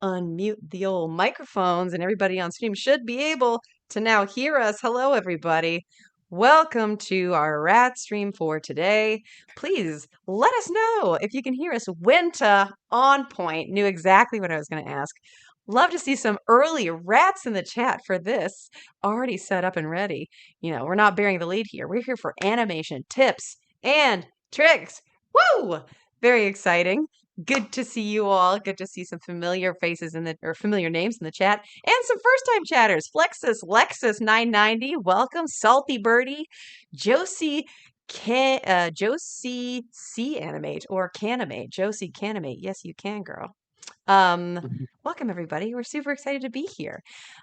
unmute the old microphones, and everybody on stream should be able to now hear us. Hello, everybody. Welcome to our rat stream for today. Please let us know if you can hear us. Wenta on point knew exactly what I was going to ask. Love to see some early rats in the chat for this. Already set up and ready. You know, we're not bearing the lead here. We're here for animation tips and tricks. Woo! Very exciting. Good to see you all. Good to see some familiar faces or familiar names in the chat, and some first-time chatters. Flexus, Lexus 990, welcome. Salty Birdie, Josie Josie C animate or Canimate. Josie Canimate. Yes, you can, girl. Welcome everybody. We're super excited to be here.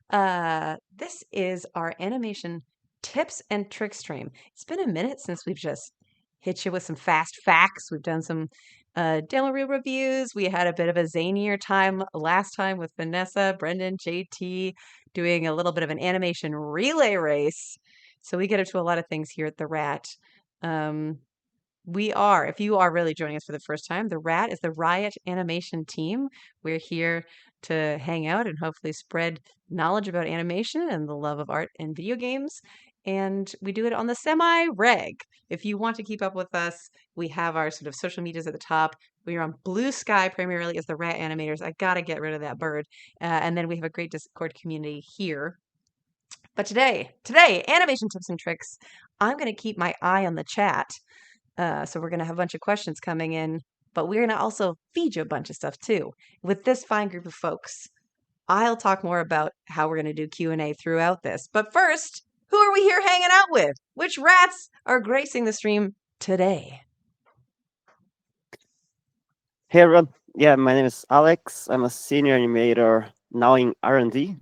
This is our animation tips and tricks stream. It's been a minute since we've just hit you with some fast facts. We've done some demo reel reviews. We had a bit of a zanier time last time with Vanessa, Brendan, JT, doing a little bit of an animation relay race. So we get up to a lot of things here at the Rat. If you are really joining us for the first time, the Rat is the Riot animation team. We're here to hang out and hopefully spread knowledge about animation and the love of art and video games. And we do it on the semi-reg. If you want to keep up with us, we have our sort of social medias at the top. We are on Blue Sky primarily as the Rat Animators. I gotta get rid of that bird. And then we have a great Discord community here. But today, animation tips and tricks. I'm going to keep my eye on the chat. So we're going to have a bunch of questions coming in, but we're going to also feed you a bunch of stuff too with this fine group of folks. I'll talk more about how we're going to do Q&A throughout this. But first, who are we here hanging out with? Which rats are gracing the stream today? Hey everyone. Yeah, my name is Alex. I'm a senior animator now in R&D,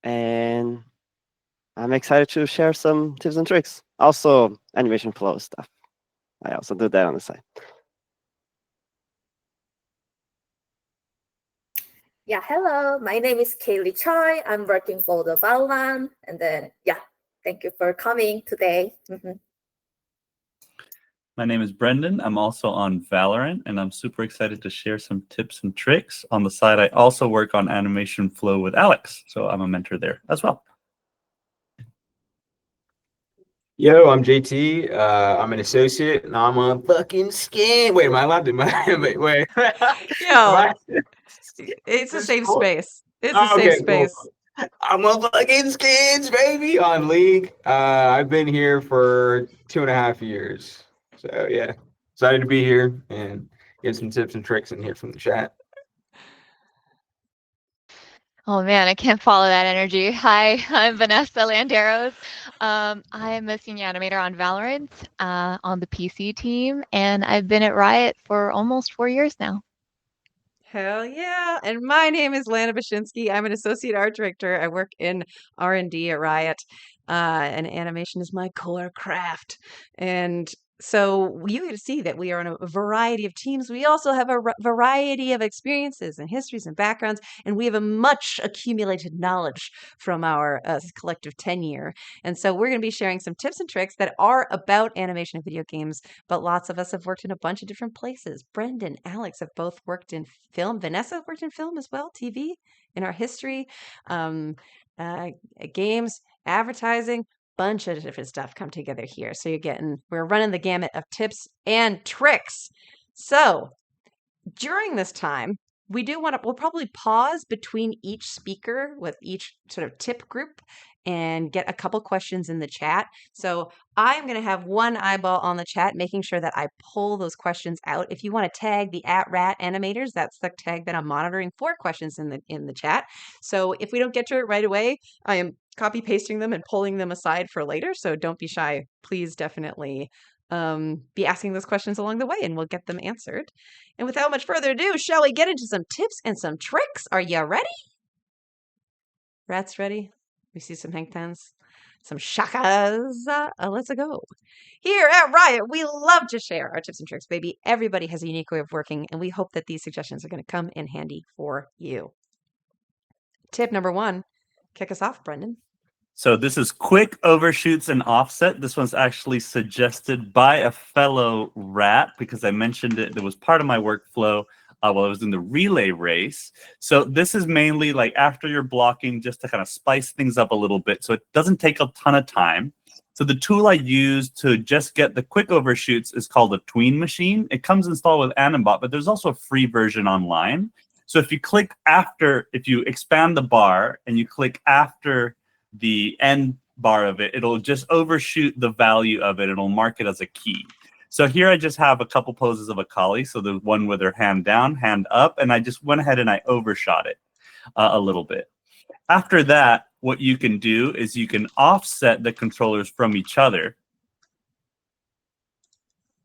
and I'm excited to share some tips and tricks. Also, animation flow stuff. I also do that on the side. Yeah, hello. My name is Kaylee Choi. I'm working for the Valorant. And then, yeah, thank you for coming today. My name is Brendan. I'm also on Valorant, and I'm super excited to share some tips and tricks. On the side, I also work on animation flow with Alex, so I'm a mentor there as well. Yo, I'm JT. I'm an associate, and I'm a fucking skin. Wait, am I allowed to? Wait. Yo, it's a safe space. It's a safe space. Cool. I'm a fucking skins, baby, on League. I've been here for 2.5 years. So, yeah, excited to be here and get some tips and tricks in here from the chat. Oh man, I can't follow that energy. Hi, I'm Vanessa Landeros. I'm a senior animator on Valorant on the PC team, and I've been at Riot for almost 4 years now. Hell yeah. And my name is Lana Bashinsky. I'm an associate art director. I work in R&D at Riot, and animation is my core craft. And so you get to see that we are in a variety of teams. We also have a variety of experiences and histories and backgrounds, and we have a much accumulated knowledge from our collective tenure. And so we're going to be sharing some tips and tricks that are about animation and video games, but lots of us have worked in a bunch of different places. Brendan, Alex have both worked in film. Vanessa worked in film as well, TV, in our history, games, advertising, bunch of different stuff come together here. So we're running the gamut of tips and tricks. So during this time, we'll probably pause between each speaker with each sort of tip group and get a couple questions in the chat. So I'm going to have one eyeball on the chat, making sure that I pull those questions out. If you want to tag the @rat animators, that's the tag that I'm monitoring for questions in the chat. So if we don't get to it right away, I am copy pasting them and pulling them aside for later. So don't be shy. Please definitely be asking those questions along the way, and we'll get them answered. And without much further ado, shall we get into some tips and some tricks? Are you ready? Rats ready? We see some hang tens, some shakas. Let's go. Here at Riot, we love to share our tips and tricks, baby. Everybody has a unique way of working, and we hope that these suggestions are going to come in handy for you. Tip number 1. Kick us off, Brendan. So this is quick overshoots and offset. This one's actually suggested by a fellow rat because I mentioned it. It was part of my workflow. while I was in the relay race. So this is mainly like after you're blocking, just to kind of spice things up a little bit, so it doesn't take a ton of time. So the tool I use to just get the quick overshoots is called a tween machine. It comes installed with Animbot, but there's also a free version online. So if you click after, if you expand the bar and you click after the end bar of it, it'll just overshoot the value of it. It'll mark it as a key. So here I just have a couple poses of Akali. So the one with her hand down, hand up, and I just went ahead and I overshot it a little bit. After that, what you can do is you can offset the controllers from each other.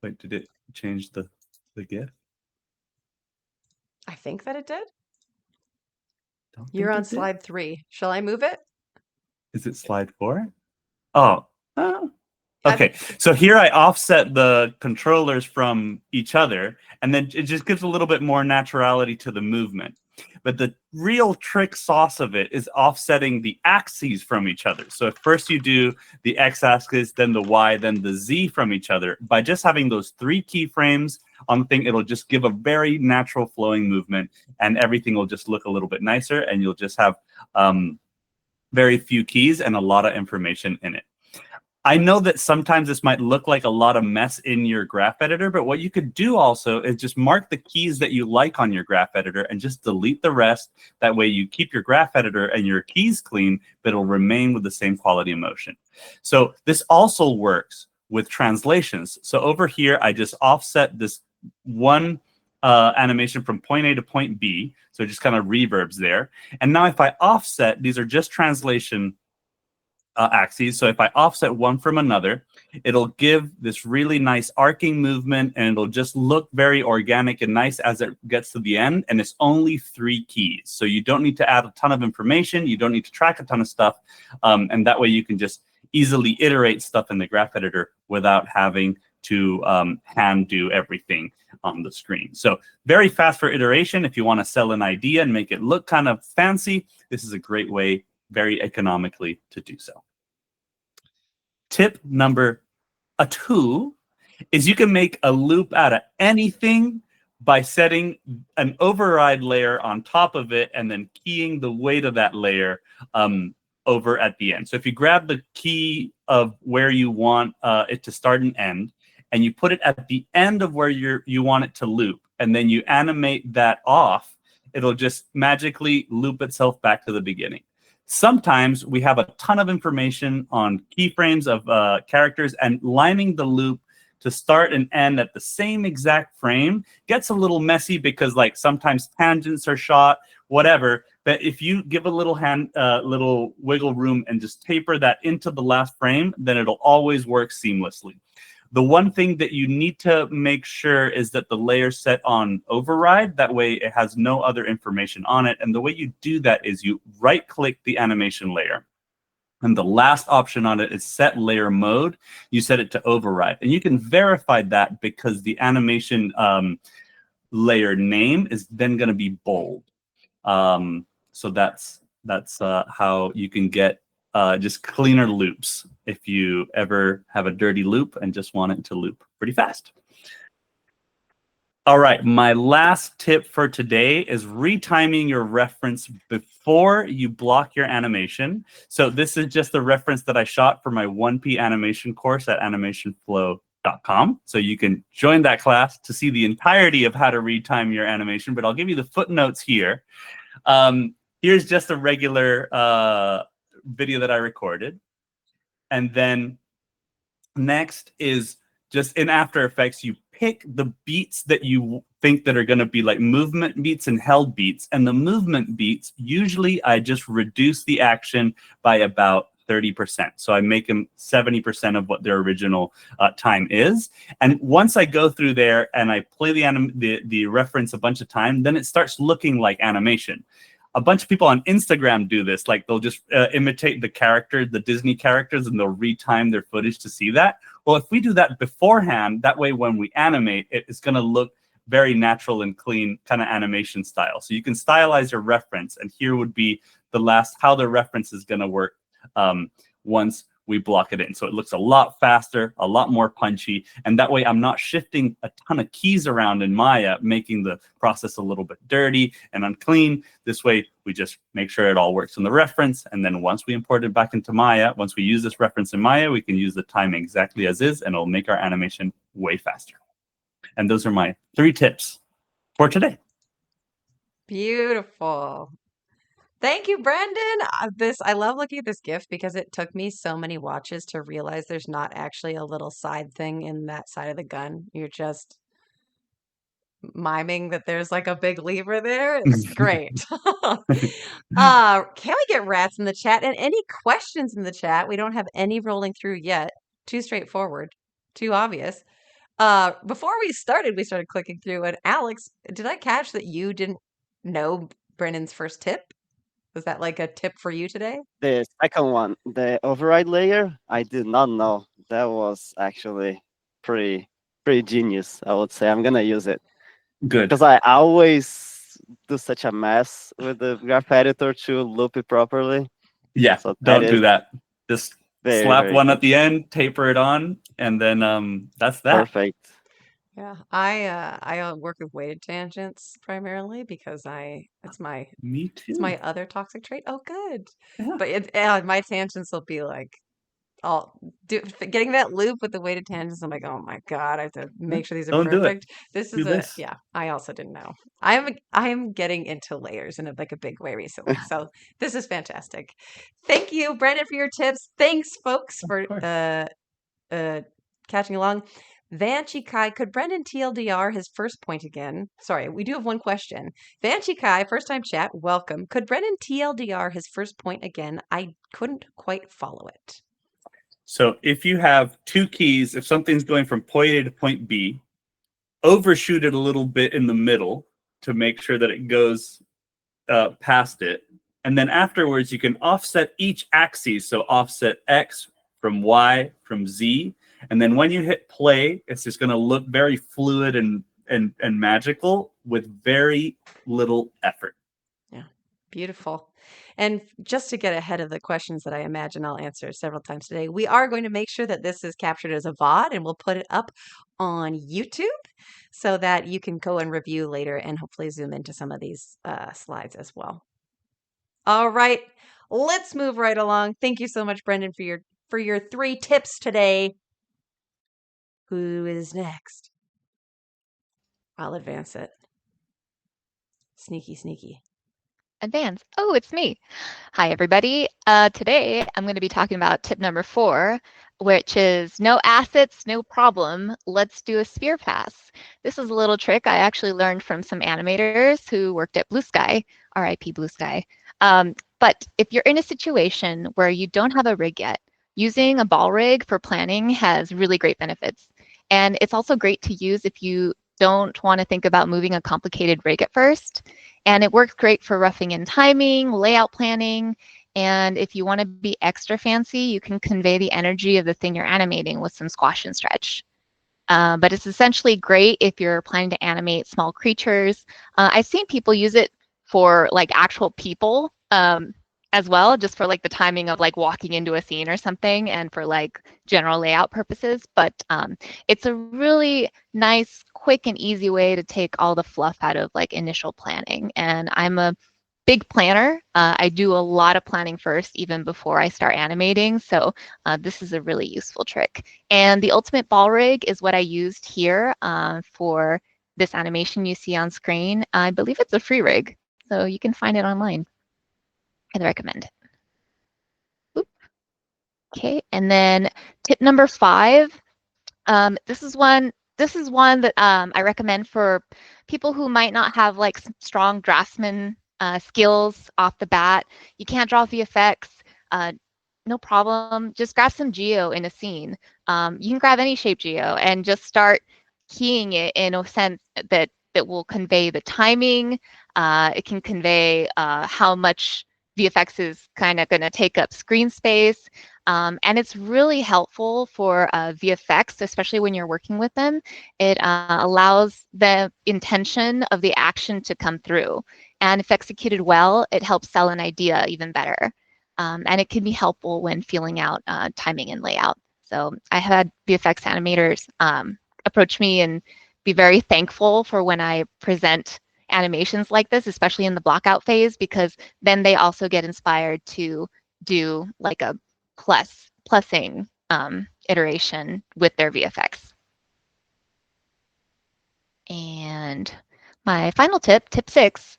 Wait, did it change the GIF? I think that it did. Don't You're think on it did. slide 3. Shall I move it? Is it slide 4? Oh, okay. So here I offset the controllers from each other, and then it just gives a little bit more naturality to the movement. But the real trick sauce of it is offsetting the axes from each other. So if first you do the x-axis, then the y, then the z from each other, by just having those 3 keyframes on the thing, it'll just give a very natural flowing movement, and everything will just look a little bit nicer, and you'll just have very few keys and a lot of information in it. I know that sometimes this might look like a lot of mess in your graph editor, but what you could do also is just mark the keys that you like on your graph editor and just delete the rest. That way you keep your graph editor and your keys clean, but it'll remain with the same quality of motion. So this also works with translations. So over here, I just offset this one animation from point A to point B. So it just kind of reverbs there. And now if I offset, these are just translation axes. So if I offset one from another, it'll give this really nice arcing movement, and it'll just look very organic and nice as it gets to the end. And it's only 3 keys. So you don't need to add a ton of information. You don't need to track a ton of stuff. And that way you can just easily iterate stuff in the graph editor without having to hand do everything on the screen. So very fast for iteration. If you want to sell an idea and make it look kind of fancy, this is a great way, very economically, to do so. Tip number 2 is you can make a loop out of anything by setting an override layer on top of it and then keying the weight of that layer over at the end. So if you grab the key of where you want it to start and end, and you put it at the end of where you want it to loop, and then you animate that off, it'll just magically loop itself back to the beginning. Sometimes we have a ton of information on keyframes of characters, and lining the loop to start and end at the same exact frame gets a little messy because like sometimes tangents are shot, whatever. But if you give a little wiggle room and just taper that into the last frame, then it'll always work seamlessly. The one thing that you need to make sure is that the layer set on override. That way it has no other information on it. And the way you do that is you right-click the animation layer. And the last option on it is set layer mode. You set it to override. And you can verify that because the animation layer name is then going to be bold. So that's how you can get just cleaner loops if you ever have a dirty loop and just want it to loop pretty fast. All right, my last tip for today is retiming your reference before you block your animation. So this is just the reference that I shot for my 1P animation course at animationflow.com. So you can join that class to see the entirety of how to retime your animation, but I'll give you the footnotes here. Here's just a regular video that I recorded. And then next is just in After Effects, you pick the beats that you think that are going to be like movement beats and held beats. And the movement beats, usually I just reduce the action by about 30%. So I make them 70% of what their original time is. And once I go through there and I play the reference a bunch of times, then it starts looking like animation. A bunch of people on Instagram do this. Like they'll just imitate the characters, the Disney characters, and they'll retime their footage to see that. Well, if we do that beforehand, that way when we animate, it's going to look very natural and clean kind of animation style. So you can stylize your reference. And here would be the last, how the reference is going to work once we block it in. So it looks a lot faster, a lot more punchy. And that way I'm not shifting a ton of keys around in Maya, making the process a little bit dirty and unclean. This way we just make sure it all works in the reference. And then once we import it back into Maya, once we use this reference in Maya, we can use the time exactly as is, and it'll make our animation way faster. And those are my 3 tips for today. Beautiful. Thank you, Brendan. I love looking at this GIF because it took me so many watches to realize there's not actually a little side thing in that side of the gun. You're just miming that there's like a big lever there. It's great. Can we get rats in the chat and any questions in the chat? We don't have any rolling through yet. Too straightforward, too obvious. Before we started clicking through, and Alex, did I catch that you didn't know Brendan's first tip? Was that like a tip for you today? The second one, the override layer, I did not know. That was actually pretty genius, I would say. I'm gonna use it. Good. Because I always do such a mess with the graph editor to loop it properly. Yeah, So don't do that. Just slap one at the end, taper it on, and then that's that. Perfect. Yeah, I work with weighted tangents primarily because it's my Me too. it's my other toxic trait. Oh, good. Yeah. But my tangents will be like getting that loop with the weighted tangents. I'm like, oh my God, I have to make sure these are Don't do it. perfect. This Do is this. yeah. I also didn't know. I am getting into layers in a big way recently. So this is fantastic. Thank you, Brendan, for your tips. Thanks, folks, for catching along. Vanchi Kai, could Brendan TLDR his first point again? Sorry, we do have one question. Vanchi Kai, first time chat, welcome. Could Brendan TLDR his first point again? I couldn't quite follow it. So if you have 2 keys, if something's going from point A to point B, overshoot it a little bit in the middle to make sure that it goes past it. And then afterwards, you can offset each axis. So offset X from Y from Z. And then when you hit play, it's just going to look very fluid and magical with very little effort. Yeah, beautiful. And just to get ahead of the questions that I imagine I'll answer several times today, we are going to make sure that this is captured as a VOD and we'll put it up on YouTube so that you can go and review later and hopefully zoom into some of these slides as well. All right, let's move right along. Thank you so much, Brendan, for your 3 tips today. Who is next? I'll advance it. Sneaky. Advance. Oh, it's me. Hi, everybody. Today, I'm going to be talking about tip number 4, which is no assets, no problem. Let's do a sphere pass. This is a little trick I actually learned from some animators who worked at Blue Sky, RIP Blue Sky. But if you're in a situation where you don't have a rig yet, using a ball rig for planning has really great benefits. And it's also great to use if you don't want to think about moving a complicated rig at first. And it works great for roughing in timing, layout planning, and if you want to be extra fancy, you can convey the energy of the thing you're animating with some squash and stretch. But it's essentially great if you're planning to animate small creatures. I've seen people use it for like actual people as well, just for like the timing of like walking into a scene or something and for like general layout purposes. But it's a really nice, quick and easy way to take all the fluff out of like initial planning. And I'm a big planner. I do a lot of planning first, even before I start animating. So this is a really useful trick. And the ultimate ball rig is what I used here for this animation you see on screen. I believe it's a free rig, so you can find it online. I'd recommend it. Oop. Okay, and then tip number 5. This is one that I recommend for people who might not have like strong draftsman skills off the bat. You can't draw VFX, no problem. Just grab some geo in a scene. You can grab any shape geo and just start keying it in a sense that will convey the timing. It can convey how much VFX is kind of going to take up screen space. And it's really helpful for VFX, especially when you're working with them. It allows the intention of the action to come through. And if executed well, it helps sell an idea even better. and it can be helpful when feeling out timing and layout. So I had VFX animators approach me and be very thankful for when I present animations like this, especially in the blockout phase, because then they also get inspired to do like a plussing iteration with their VFX. And my final tip, tip 6,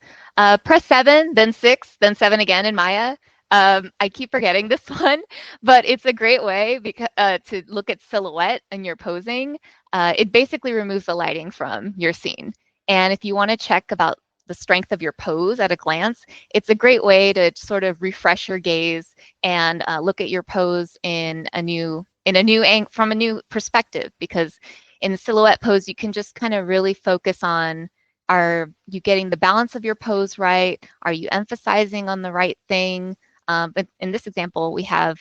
press 7, then 6, then 7 again in Maya. I keep forgetting this one, but it's a great way to look at silhouette and your posing. It basically removes the lighting from your scene. And if you want to check about the strength of your pose at a glance, it's a great way to sort of refresh your gaze and look at your pose from a new perspective, because in the silhouette pose, you can just kind of really focus on, are you getting the balance of your pose right? Are you emphasizing on the right thing? But in this example, we have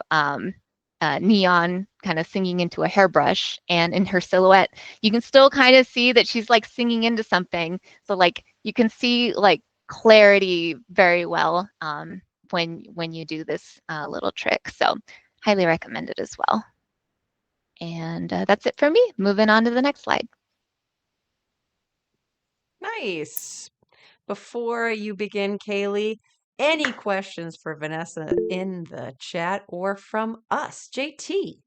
Neon kind of singing into a hairbrush, and in her silhouette, you can still kind of see that she's like singing into something. So like you can see like clarity very well when you do this little trick. So highly recommend it as well. And that's it for me. Moving on to the next slide. Nice. Before you begin, Kaylee, any questions for Vanessa in the chat or from us? JT.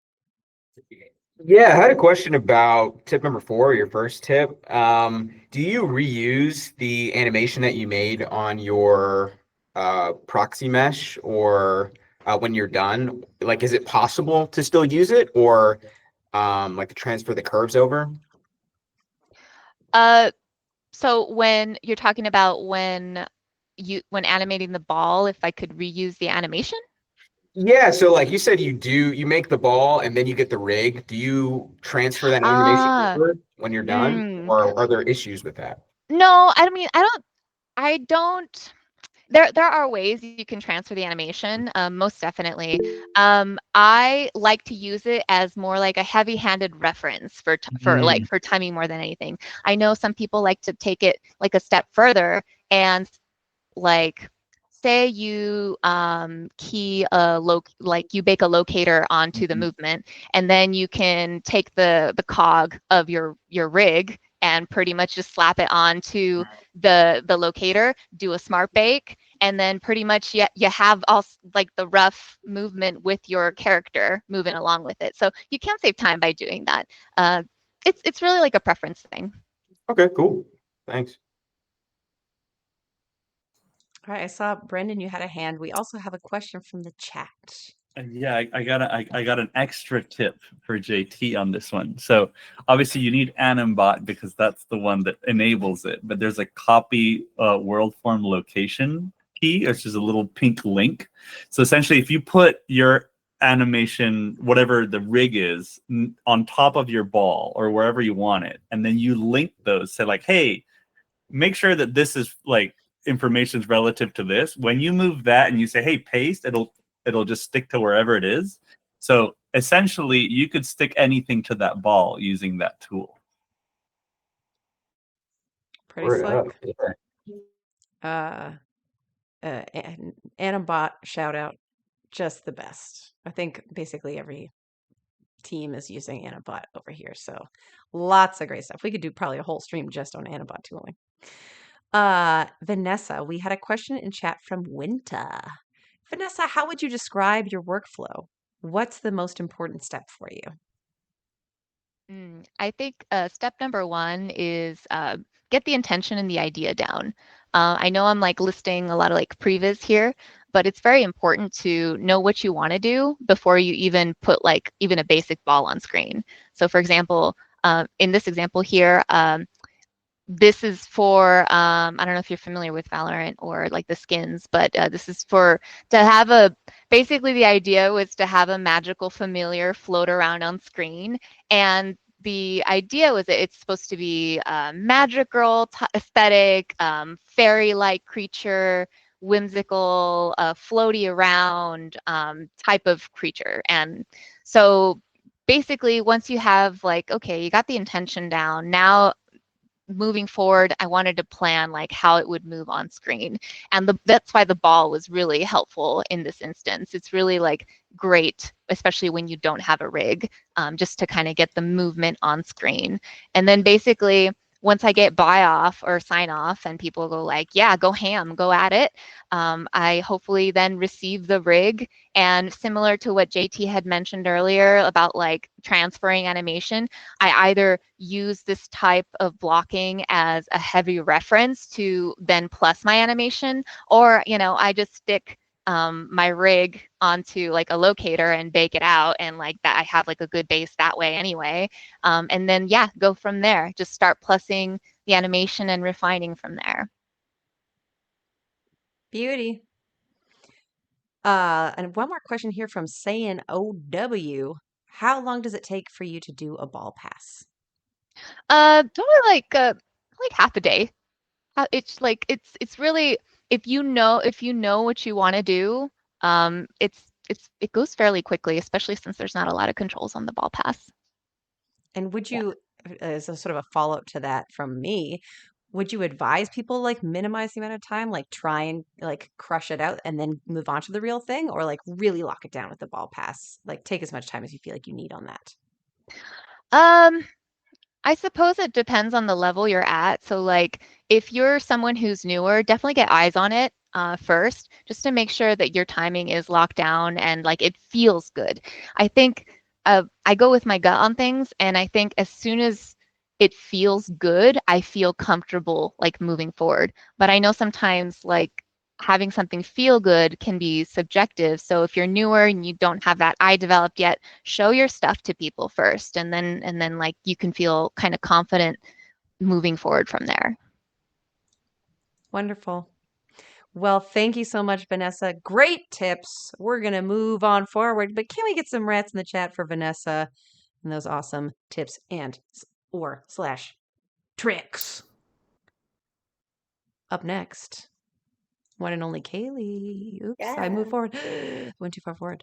Yeah, I had a question about tip number 4, your first tip. Do you reuse the animation that you made on your proxy mesh, or when you're done? Like, is it possible to still use it, or like to transfer the curves over? So when you're talking about when animating the ball, if I could reuse the animation? Yeah, so like you said, you make the ball and then you get the rig. Do you transfer that animation Ah, over when you're done, or are there issues with that? no, I don't. There are ways you can transfer the animation, most definitely. I like to use it as more like a heavy-handed reference for timing more than anything. I know some people like to take it like a step further and like say you you bake a locator onto the movement, and then you can take the cog of your rig and pretty much just slap it onto the locator, do a smart bake, and then pretty much you have all like the rough movement with your character moving along with it. So you can save time by doing that. It's really like a preference thing. Okay, cool. Thanks. All right, I saw Brendan, you had a hand. We also have a question from the chat. Yeah, I got an extra tip for JT on this one. So obviously you need AnimBot because that's the one that enables it. But there's a copy world form location key, which is a little pink link. So essentially, if you put your animation, whatever the rig is, on top of your ball or wherever you want it, and then you link those, say like, hey, make sure that this is like information's relative to this. When you move that and you say, hey, paste, it'll just stick to wherever it is. So essentially, you could stick anything to that ball using that tool. Pretty Word slick. up. Yeah. Animbot shout out, just the best. I think basically every team is using Animbot over here, so lots of great stuff. We could do probably a whole stream just on Animbot tooling. Vanessa, we had a question in chat from Winta. Vanessa, how would you describe your workflow? What's the most important step for you? I think step number 1 is get the intention and the idea down. I know I'm like listing a lot of like previs here, but it's very important to know what you want to do before you even put like even a basic ball on screen. So for example, in this example here, this is for, I don't know if you're familiar with Valorant or like the skins, but this is for to have basically the idea was to have a magical familiar float around on screen. And the idea was that it's supposed to be magical aesthetic, fairy-like creature, whimsical, floaty around type of creature. And so basically once you have like, okay, you got the intention down, now moving forward, I wanted to plan like how it would move on screen. And that's why the ball was really helpful in this instance. It's really like great, especially when you don't have a rig, just to kind of get the movement on screen. And then basically, once I get buy off or sign off and people go like, yeah, go ham, go at it, I hopefully then receive the rig. And similar to what JT had mentioned earlier about like transferring animation, I either use this type of blocking as a heavy reference to then plus my animation, or, I just stick my rig onto like a locator and bake it out, and like that I have like a good base that way anyway. And then yeah, go from there. Just start plussing the animation and refining from there. Beauty. And one more question here from Sayin OW. How long does it take for you to do a ball pass? Probably like half a day. It's like it's really, if you know what you want to do, it goes fairly quickly, especially since there's not a lot of controls on the ball pass. And would Yeah. you, as a sort of a follow-up to that from me, would you advise people like minimize the amount of time, like try and like crush it out and then move on to the real thing, or like really lock it down with the ball pass? Like take as much time as you feel like you need on that. I suppose it depends on the level you're at. So like if you're someone who's newer, definitely get eyes on it first, just to make sure that your timing is locked down and like it feels good. I think I go with my gut on things, and I think as soon as it feels good, I feel comfortable like moving forward. But I know sometimes like having something feel good can be subjective. So if you're newer and you don't have that eye developed yet, show your stuff to people first, and then like you can feel kind of confident moving forward from there. Wonderful. Well, thank you so much, Vanessa. Great tips. We're going to move on forward, but can we get some rats in the chat for Vanessa and those awesome tips and or slash tricks? Up next, one and only Kaylee. Oops, I moved forward. Went too far forward.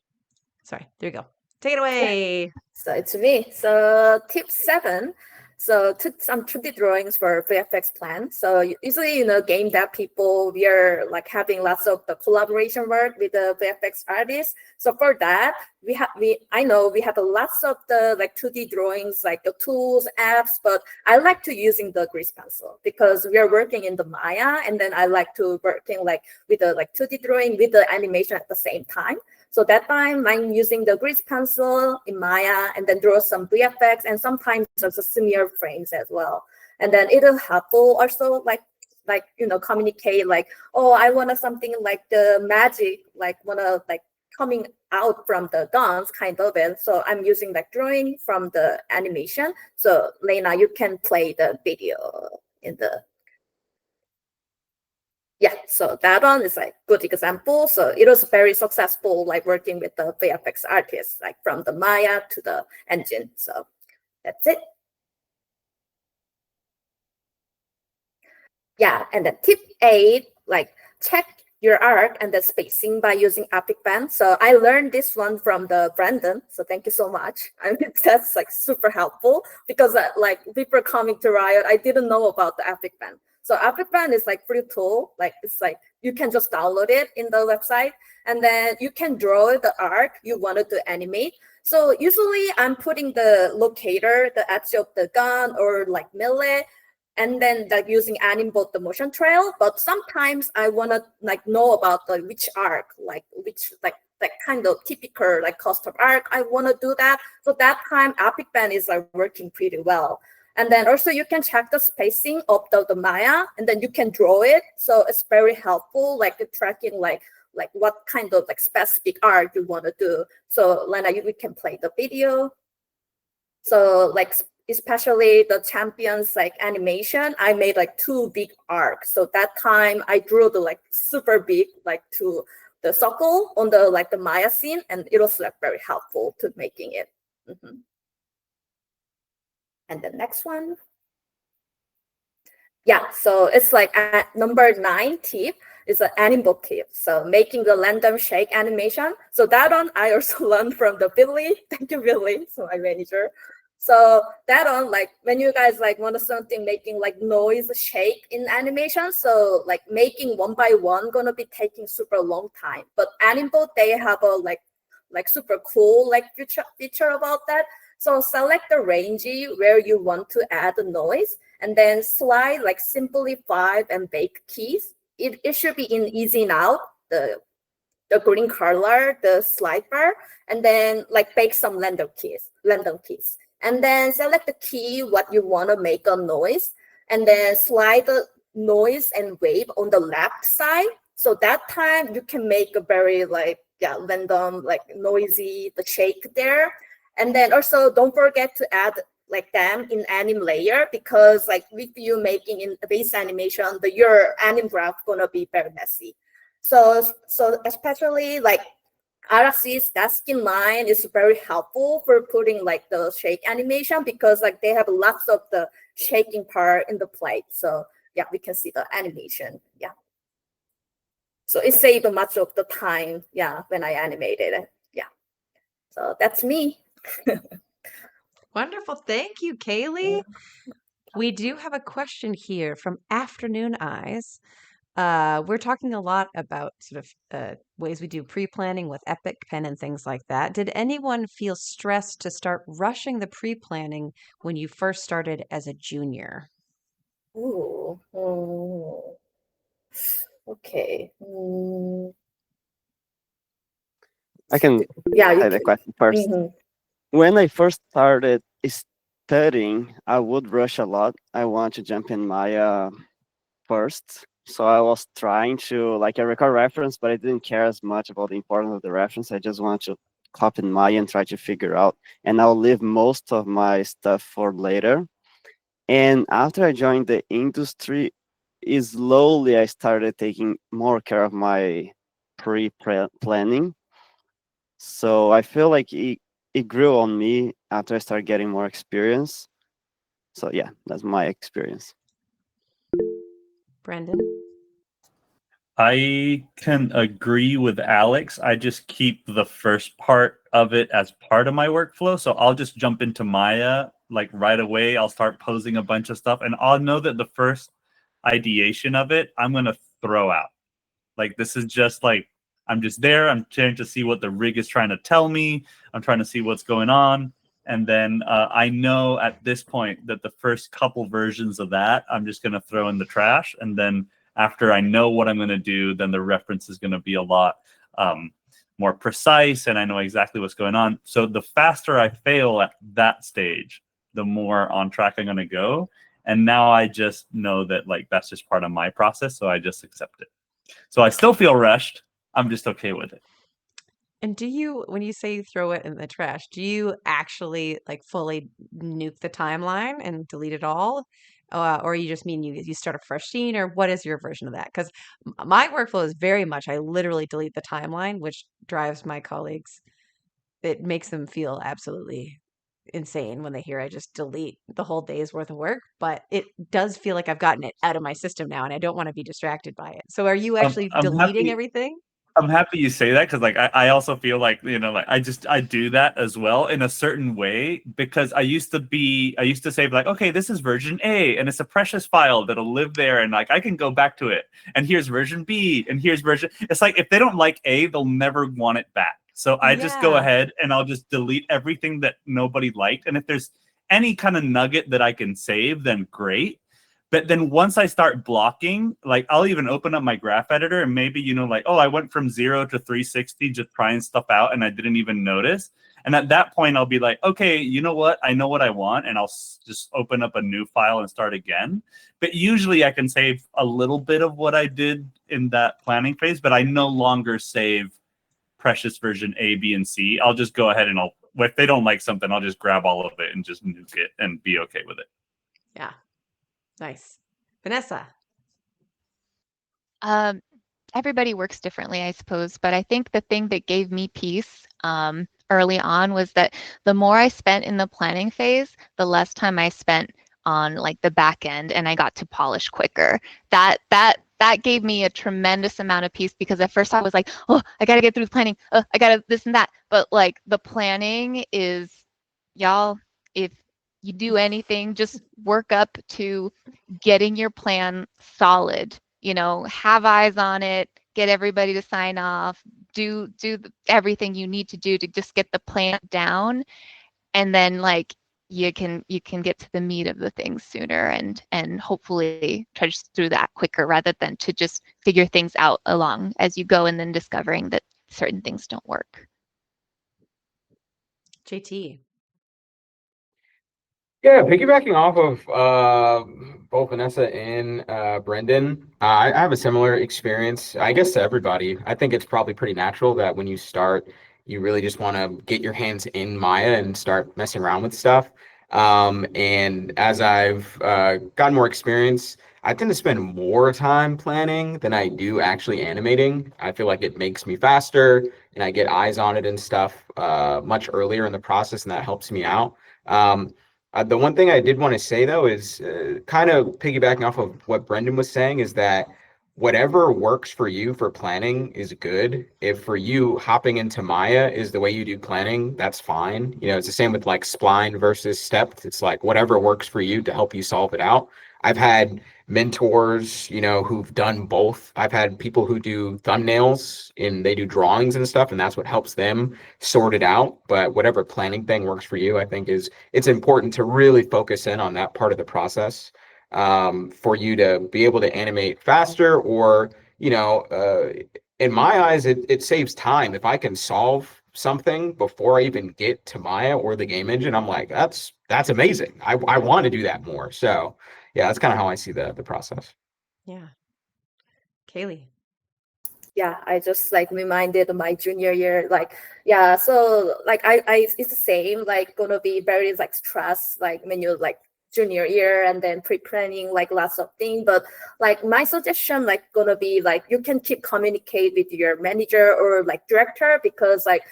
Sorry, there you go. Take it away. So it's me. So tip 7. So took some 2D drawings for VFX plan. So usually, game dev people, we are like having lots of the collaboration work with the VFX artists. So for that, I know we have lots of the like 2D drawings, like the tools, apps, but I like to using the grease pencil because we are working in the Maya, and then I like to working like with the like 2D drawing with the animation at the same time. So that time I'm using the grease pencil in Maya and then draw some VFX and sometimes also smear frames as well. And then it'll helpful also like communicate like, oh, I want something like the magic, like wanna like coming out from the guns kind of it. So I'm using like drawing from the animation. So Lena, you can play the video in the so that one is like good example. So it was very successful, like working with the VFX artists, like from the Maya to the engine. So that's it. Yeah, and then tip 8, like check your arc and the spacing by using Epic Pen. So I learned this one from the Brandon. So thank you so much. I mean, that's like super helpful because like before coming to Riot, I didn't know about the Epic Pen. So Epic Pen is like free tool. Like it's like you can just download it in the website, and then you can draw the arc you wanted to animate. So usually I'm putting the locator, the edge of the gun or like melee, and then like using Animbot the motion trail. But sometimes I wanna like know about the which arc, like which like that kind of typical like custom arc I wanna do that. So that time Epic Pen is like working pretty well. And then also you can check the spacing of the Maya, and then you can draw it. So it's very helpful, like tracking like what kind of like specific art you want to do. So Lena, we can play the video. So like especially the champions like animation, I made like 2 big arcs. So that time I drew the like super big like to the circle on the like the Maya scene, and it was like very helpful to making it. And the next one. Yeah, so it's like at number 9 tip is an animal tip. So making the random shake animation. So that one I also learned from the Billy. Thank you, Billy, so my manager. So that on, like, when you guys like want something making like noise shake in animation, so like making one by one gonna be taking super long time. But Animbot, they have a like super cool like feature about that. So select the range where you want to add the noise, and then slide like simplify and bake keys. It should be in easy now, the green color, the slide bar, and then like bake some random keys. And then select the key what you want to make a noise, and then slide the noise and wave on the left side. So that time you can make a very like random like noisy the shake there. And then also don't forget to add like them in anim layer, because like with you making in the base animation, your anim graph gonna be very messy. So especially like RFC's that skin line is very helpful for putting like the shake animation, because like they have lots of the shaking part in the plate. So yeah, we can see the animation. Yeah. So it saved much of the time, when I animated it. Yeah. So that's me. Wonderful. Thank you, Kaylee. We do have a question here from Afternoon Eyes. We're talking a lot about sort of ways we do pre-planning with Epic Pen and things like that. Did anyone feel stressed to start rushing the pre-planning when you first started as a junior? Ooh. Okay. I can Yeah, you say the can. question first. When I first started studying, I would rush a lot. I want to jump in Maya first. So I was trying to, like, I record reference, but I didn't care as much about the importance of the reference. I just want to copy in Maya and try to figure out. And I'll leave most of my stuff for later. And after I joined the industry, slowly I started taking more care of my pre-planning. So I feel like it grew on me after I started getting more experience. So yeah, that's my experience. Brendan? I can agree with Alex. I just keep the first part of it as part of my workflow. So I'll just jump into Maya like right away. I'll start posing a bunch of stuff, and I'll know that the first ideation of it, I'm going to throw out. Like, this is just like, I'm just there. I'm trying to see what the rig is trying to tell me. I'm trying to see what's going on. And then I know at this point that the first couple versions of that, I'm just going to throw in the trash. And then after I know what I'm going to do, then the reference is going to be a lot more precise, and I know exactly what's going on. So the faster I fail at that stage, the more on track I'm going to go. And now I just know that like that's just part of my process, so I just accept it. So I still feel rushed. I'm just okay with it. And do you, when you say you throw it in the trash, do you actually like fully nuke the timeline and delete it all? Or you just mean you start a fresh scene, or what is your version of that? Because my workflow is very much, I literally delete the timeline, which drives my colleagues. It makes them feel absolutely insane when they hear I just delete the whole day's worth of work. But it does feel like I've gotten it out of my system now, and I don't want to be distracted by it. So are you actually I'm deleting happy. everything? I'm happy you say that, because like I also feel like, you know, like I do that as well in a certain way, because I used to say like, okay, this is version A and it's a precious file that'll live there and like I can go back to it, and here's version B and here's version. It's like if they don't like A, they'll never want it back. So I just go Yeah. ahead and I'll just delete everything that nobody liked, and if there's any kind of nugget that I can save, then great. But then once I start blocking, like I'll even open up my graph editor and maybe, you know, like, oh, I went from 0 to 360 just trying stuff out and I didn't even notice. And at that point, I'll be like, okay, you know what? I know what I want. And I'll just open up a new file and start again. But usually I can save a little bit of what I did in that planning phase, but I no longer save precious version A, B, and C. I'll just go ahead and if they don't like something, I'll just grab all of it and just nuke it and be okay with it. Yeah. Nice. Vanessa. Everybody works differently, I suppose, but I think the thing that gave me peace early on was that the more I spent in the planning phase, the less time I spent on like the back end, and I got to polish quicker. That gave me a tremendous amount of peace, because at first I was like, oh, I got to get through the planning. I got to this and that. But like the planning is, y'all, if you do anything, just work up to getting your plan solid. Have eyes on it, get everybody to sign off, do everything you need to do to just get the plan down, and then like you can get to the meat of the things sooner and hopefully trudge through that quicker rather than to just figure things out along as you go and then discovering that certain things don't work. JT. Yeah, piggybacking off of both Vanessa and Brendan, I have a similar experience, I guess, to everybody. I think it's probably pretty natural that when you start, you really just want to get your hands in Maya and start messing around with stuff. And as I've gotten more experience, I tend to spend more time planning than I do actually animating. I feel like it makes me faster and I get eyes on it and stuff much earlier in the process, and that helps me out. The one thing I did want to say though is kind of piggybacking off of what Brendan was saying is that whatever works for you for planning is good. If for you hopping into Maya is the way you do planning, that's fine. It's the same with like spline versus stepped. It's like whatever works for you to help you solve it out. I've had mentors, who've done both. I've had people who do thumbnails and they do drawings and stuff, and that's what helps them sort it out. But whatever planning thing works for you, I think it's important to really focus in on that part of the process for you to be able to animate faster, or in my eyes, it saves time. If I can solve something before I even get to Maya or the game engine, I'm like, that's amazing. I want to do that more. So yeah, that's kind of how I see the process. Yeah. Kaylee. Yeah, I just like reminded my junior year, like, yeah, so like I it's the same, like gonna be very like stressed, like when you're like junior year and then pre-planning like lots of things. But like my suggestion like gonna be like you can keep communicate with your manager or like director, because like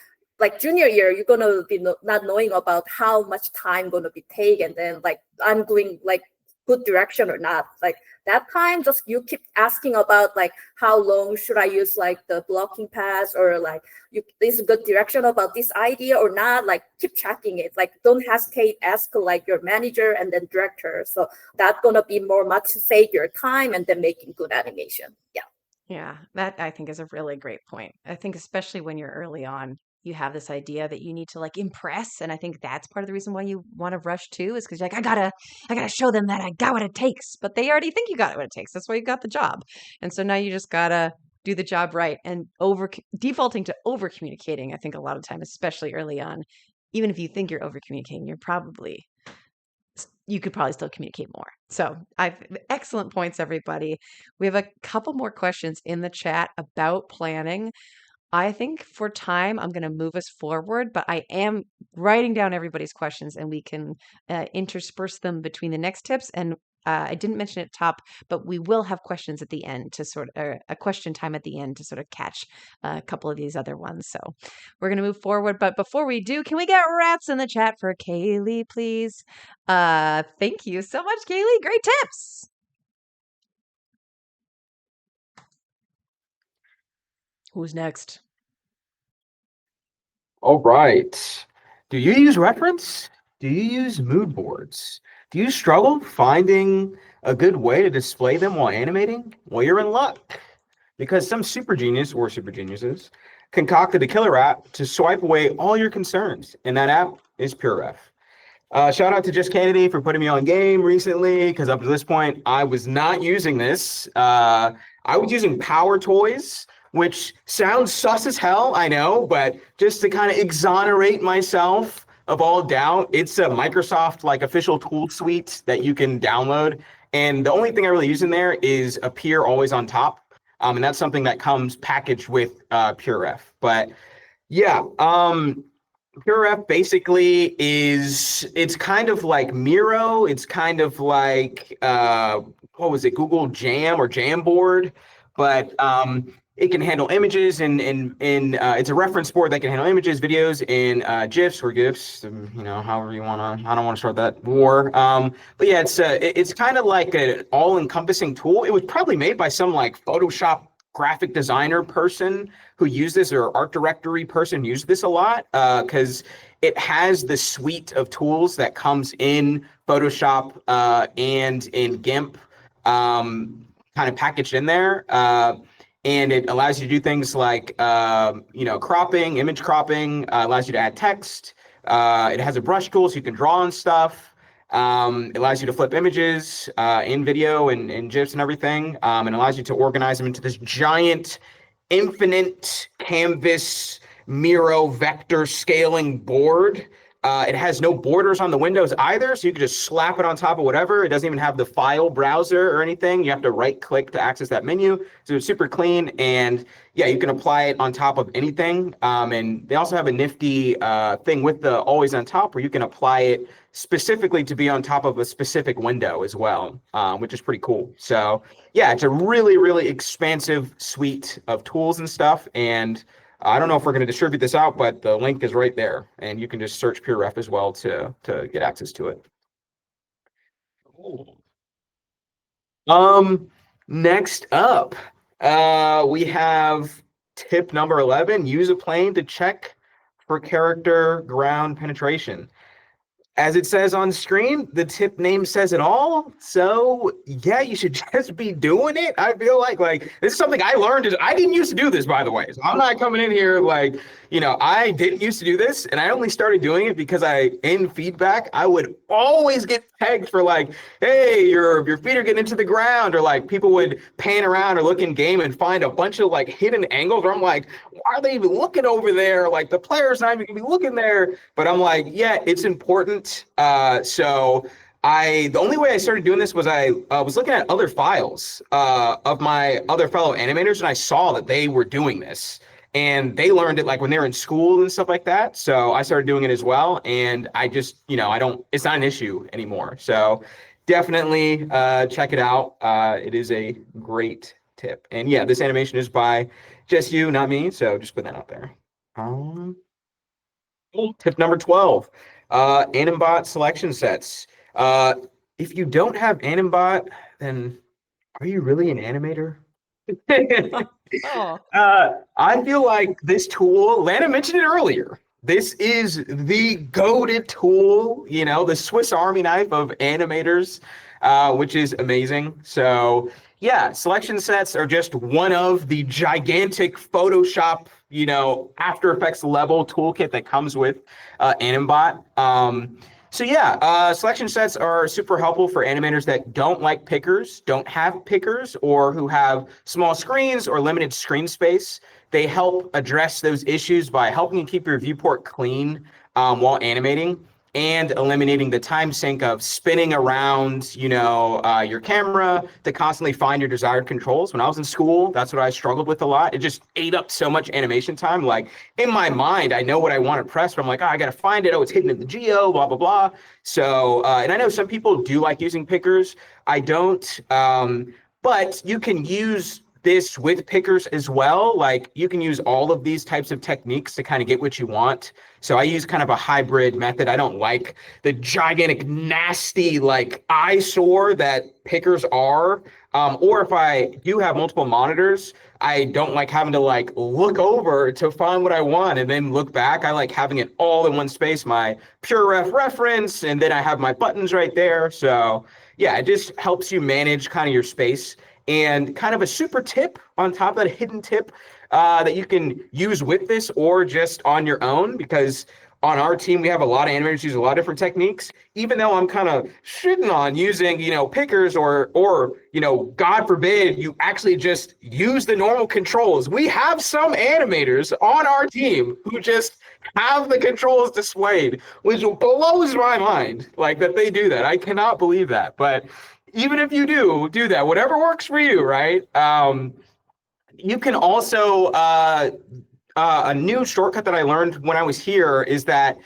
junior year you're gonna be not knowing about how much time gonna be taken, and then like I'm doing like good direction or not. Like that time just you keep asking about like how long should I use like the blocking paths, or like is a good direction about this idea or not. Like keep checking it, like don't hesitate, ask like your manager and then director. So that's gonna be more much to save your time and then making good animation. Yeah. Yeah, that I think is a really great point. I think especially when you're early on, you have this idea that you need to like impress, and I think that's part of the reason why you want to rush too, is because you're like, I gotta show them that I got what it takes, but they already think you got what it takes. That's why you got the job, and so now you just gotta do the job right and over defaulting to over communicating. I think a lot of time, especially early on, even if you think you're over communicating, you could probably still communicate more. So I've excellent points, everybody. We have a couple more questions in the chat about planning. I think for time, I'm going to move us forward, but I am writing down everybody's questions and we can intersperse them between the next tips. And I didn't mention it top, but we will have questions at the end to a question time at the end to sort of catch a couple of these other ones. So we're going to move forward. But before we do, can we get rats in the chat for Kaylee, please? Thank you so much, Kaylee. Great tips. Who's next? All right. Do you use reference? Do you use mood boards? Do you struggle finding a good way to display them while animating? Well, you're in luck, because some super genius or super geniuses concocted a killer app to swipe away all your concerns, and that app is PureRef. Shout out to Just Kennedy for putting me on game recently, because up to this point, I was not using this. I was using Power Toys, which sounds sus as hell, I know, but just to kind of exonerate myself of all doubt, it's a Microsoft like official tool suite that you can download. And the only thing I really use in there is Appear Always on Top. And that's something that comes packaged with PureRef. But yeah, PureRef basically it's kind of like Miro. It's kind of like what was it, Google Jam or Jamboard, but it can handle images and it's a reference board that can handle images, videos, and GIFs or GIFs, however you want to. I don't want to start that war. But yeah, it's kind of like an all-encompassing tool. It was probably made by some like Photoshop graphic designer person who used this, or art directory person used this a lot, because it has the suite of tools that comes in Photoshop and in GIMP kind of packaged in there. And it allows you to do things like, cropping, image cropping, allows you to add text. It has a brush tool so you can draw on stuff. It allows you to flip images in video and GIFs and everything, and allows you to organize them into this giant, infinite canvas Miro vector scaling board. It has no borders on the windows either, so you can just slap it on top of whatever. It doesn't even have the file browser or anything. You have to right click to access that menu. So it's super clean, and yeah, you can apply it on top of anything. And they also have a nifty thing with the always on top where you can apply it specifically to be on top of a specific window as well, which is pretty cool. So yeah, it's a really, really expansive suite of tools and stuff. And I don't know if we're going to distribute this out, but the link is right there, and you can just search PureRef as well to get access to it. Cool. Next up, we have tip number 11: use a plane to check for character ground penetration. As it says on screen, the tip name says it all. So yeah, you should just be doing it. I feel like this is something I learned. I didn't used to do this, by the way. So I'm not coming in here I didn't used to do this, and I only started doing it because in feedback, I would always get tagged for hey, your feet are getting into the ground, or people would pan around or look in game and find a bunch of hidden angles where I'm like, why are they even looking over there? The player's not even gonna be looking there. But I'm like, yeah, it's important. So the only way I started doing this was I was looking at other files of my other fellow animators, and I saw that they were doing this. And they learned it when they were in school and stuff like that. So I started doing it as well. And I just, it's not an issue anymore. So definitely check it out. It is a great tip. And yeah, this animation is by just you, not me. So just put that out there. Tip number 12, Animbot selection sets. If you don't have Animbot, then are you really an animator? Oh. I feel like this tool, Lana mentioned it earlier. This is the goated tool, the Swiss Army knife of animators, which is amazing. So yeah, selection sets are just one of the gigantic Photoshop, After Effects level toolkit that comes with Animbot. So yeah, selection sets are super helpful for animators that don't like pickers, don't have pickers, or who have small screens or limited screen space. They help address those issues by helping you keep your viewport clean while animating, and eliminating the time sink of spinning around, your camera to constantly find your desired controls. When I was in school, that's what I struggled with a lot. It just ate up so much animation time. In my mind, I know what I want to press, but I'm like, I got to find it. Oh, it's hidden in the geo, blah, blah, blah. So, and I know some people do like using pickers. I don't, but you can use this with pickers as well. You can use all of these types of techniques to kind of get what you want. So I use kind of a hybrid method. I don't like the gigantic, nasty, eyesore that pickers are. Or if I do have multiple monitors, I don't like having to look over to find what I want and then look back. I like having it all in one space, my PureRef reference, and then I have my buttons right there. So yeah, it just helps you manage kind of your space. And kind of a super tip on top of that, hidden tip that you can use with this or just on your own, because on our team, we have a lot of animators use a lot of different techniques. Even though I'm kind of shitting on using, pickers or God forbid, you actually just use the normal controls. We have some animators on our team who just have the controls displayed, which blows my mind, that they do that. I cannot believe that. But even if you do that, whatever works for you, right? You can also, a new shortcut that I learned when I was here is that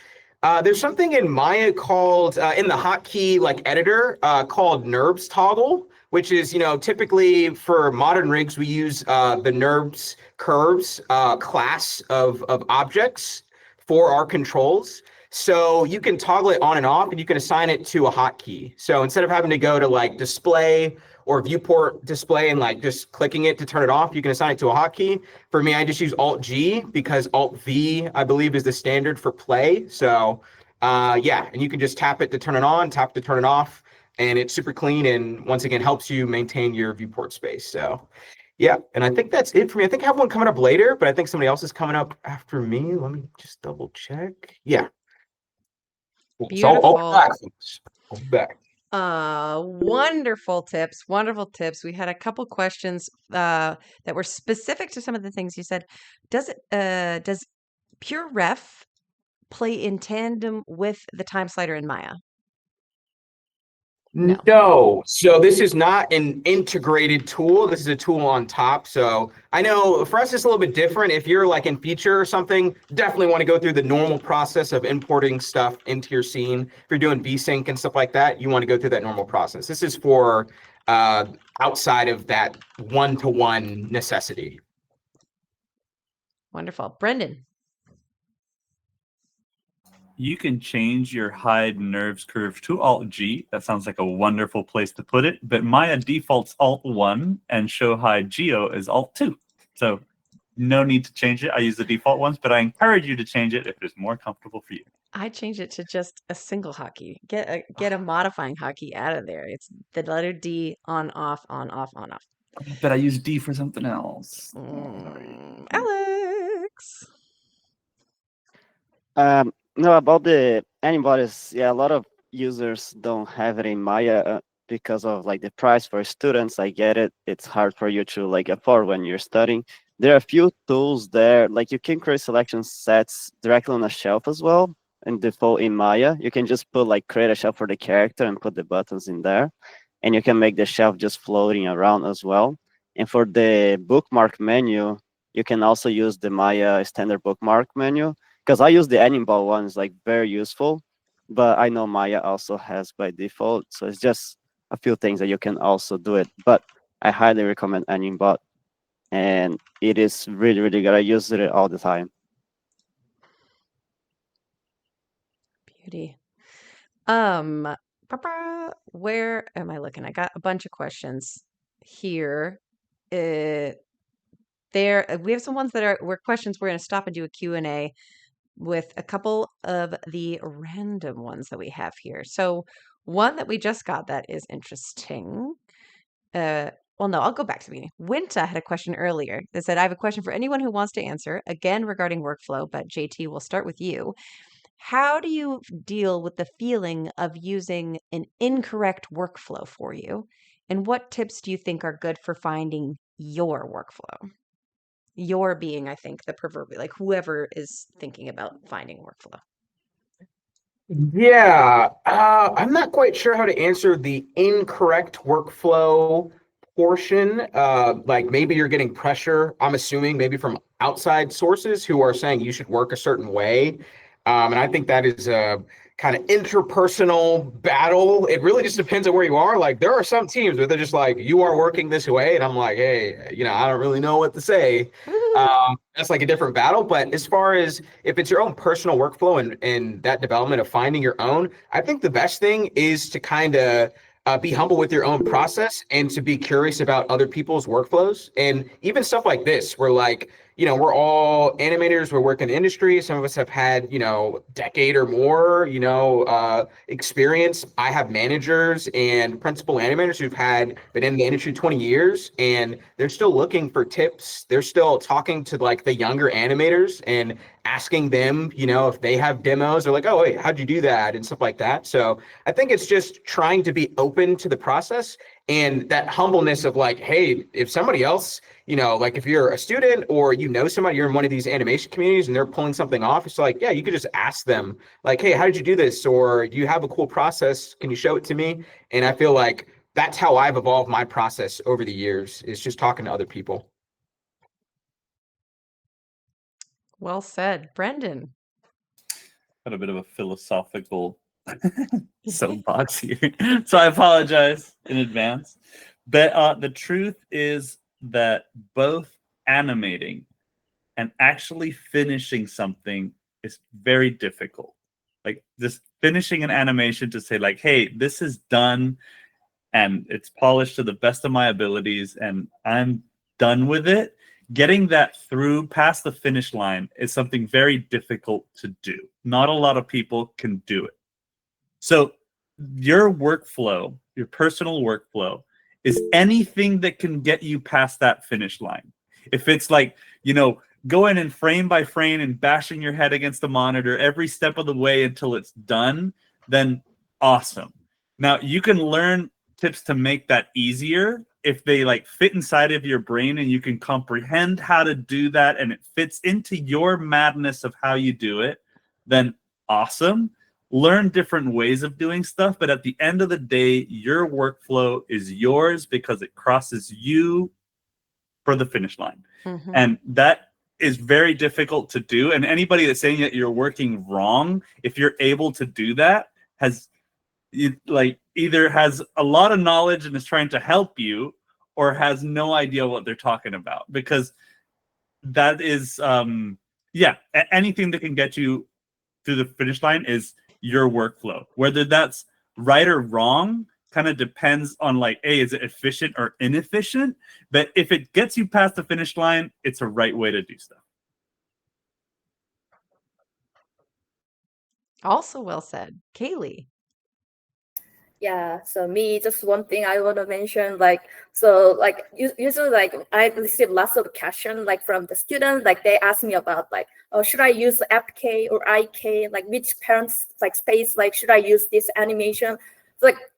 there's something in Maya called, in the hotkey editor, called NURBS toggle, which is, typically for modern rigs, we use the NURBS curves class of objects for our controls. So you can toggle it on and off, and you can assign it to a hotkey. So instead of having to go to like display or viewport display and like just clicking it to turn it off, you can assign it to a hotkey. For me, I just use Alt G because Alt V, I believe, is the standard for play. So yeah, and you can just tap it to turn it on, tap to turn it off, and it's super clean and once again helps you maintain your viewport space. So yeah, and I think that's it for me. I think I have one coming up later, but I think somebody else is coming up after me. Let me just double check. Yeah. Cool. So I'll be Beautiful. back. I'll be back. Wonderful tips, wonderful tips. We had a couple questions that were specific to some of the things you said. Does Pure Ref play in tandem with the time slider in Maya? No. No. So this is not an integrated tool. This is a tool on top. So I know for us it's a little bit different. If you're like in feature or something, definitely want to go through the normal process of importing stuff into your scene. If you're doing VSync and stuff like that, you want to go through that normal process. This is for outside of that one-to-one necessity. Wonderful. Brendan. You can change your hide nerves curve to Alt G. That sounds like a wonderful place to put it. But Maya defaults Alt 1 and show hide Geo is Alt 2. So no need to change it. I use the default ones, but I encourage you to change it if it is more comfortable for you. I changed it to just a single hotkey. Get a modifying hotkey out of there. It's the letter D on off on off on off. But I use D for something else. Alex. No, about the antibodies, yeah, a lot of users don't have it in Maya because of like the price for students. I get it. It's hard for you to like afford when you're studying. There are a few tools there, like you can create selection sets directly on a shelf as well. And default in Maya, you can just put like create a shelf for the character and put the buttons in there. And you can make the shelf just floating around as well. And for the bookmark menu, you can also use the Maya standard bookmark menu because I use the animal one, it's like very useful, but I know Maya also has by default, so it's just a few things that you can also do it. But I highly recommend Animbot, and it is really, really good. I use it all the time. Beauty. Where am I looking? I got a bunch of questions here. We have some ones that were questions. We're going to stop and do a Q&A with a couple of the random ones that we have here. So one that we just got that is interesting. Well, no, I'll go back to the beginning. Winta had a question earlier that said, I have a question for anyone who wants to answer, again regarding workflow, but JT, we'll start with you. How do you deal with the feeling of using an incorrect workflow for you? And what tips do you think are good for finding your workflow? Your being, I think, the proverbial, like whoever is thinking about finding workflow. Yeah, I'm not quite sure how to answer the incorrect workflow portion. Like maybe you're getting pressure, I'm assuming maybe from outside sources who are saying you should work a certain way. And I think that is a kind of interpersonal battle. It really just depends on where you are. Like there are some teams where they're just like, you are working this way. And I'm like, hey, I don't really know what to say. That's like a different battle. But as far as if it's your own personal workflow and that development of finding your own, I think the best thing is to kind of be humble with your own process and to be curious about other people's workflows. And even stuff like this, where like, we're all animators, we're working in the industry. Some of us have had, decade or more, experience. I have managers and principal animators who've been in the industry 20 years and they're still looking for tips. They're still talking to like the younger animators and asking them, if they have demos. They're like, oh, wait, how'd you do that? And stuff like that. So I think it's just trying to be open to the process and that humbleness of like, hey, if somebody else, like if you're a student or somebody, you're in one of these animation communities and they're pulling something off, it's like, yeah, you could just ask them like, hey, how did you do this? Or do you have a cool process? Can you show it to me? And I feel like that's how I've evolved my process over the years, is just talking to other people. Well said. Brendan. Got a bit of a philosophical soapbox here, so I apologize in advance. But the truth is that both animating and actually finishing something is very difficult. Like just finishing an animation to say like, hey, this is done and it's polished to the best of my abilities and I'm done with it. Getting that through past the finish line is something very difficult to do. Not a lot of people can do it. So your workflow, your personal workflow, is anything that can get you past that finish line. If it's like, going in frame by frame and bashing your head against the monitor every step of the way until it's done, then awesome. Now you can learn tips to make that easier if they like fit inside of your brain and you can comprehend how to do that and it fits into your madness of how you do it, then awesome. Learn different ways of doing stuff, but at the end of the day, your workflow is yours because it crosses you for the finish line. Mhm. And that is very difficult to do. And anybody that's saying that you're working wrong, if you're able to do that, either has a lot of knowledge and is trying to help you, or has no idea what they're talking about. Because that is, anything that can get you through the finish line is your workflow. Whether that's right or wrong kind of depends on like, hey, is it efficient or inefficient? But if it gets you past the finish line, it's a right way to do stuff. Also well said. Kaylee. Yeah, so me, just one thing I want to mention, usually, like, I receive lots of questions, like, from the students, like, they ask me about, like, oh, should I use FK or IK, like, which parents, like, space, like, should I use this animation?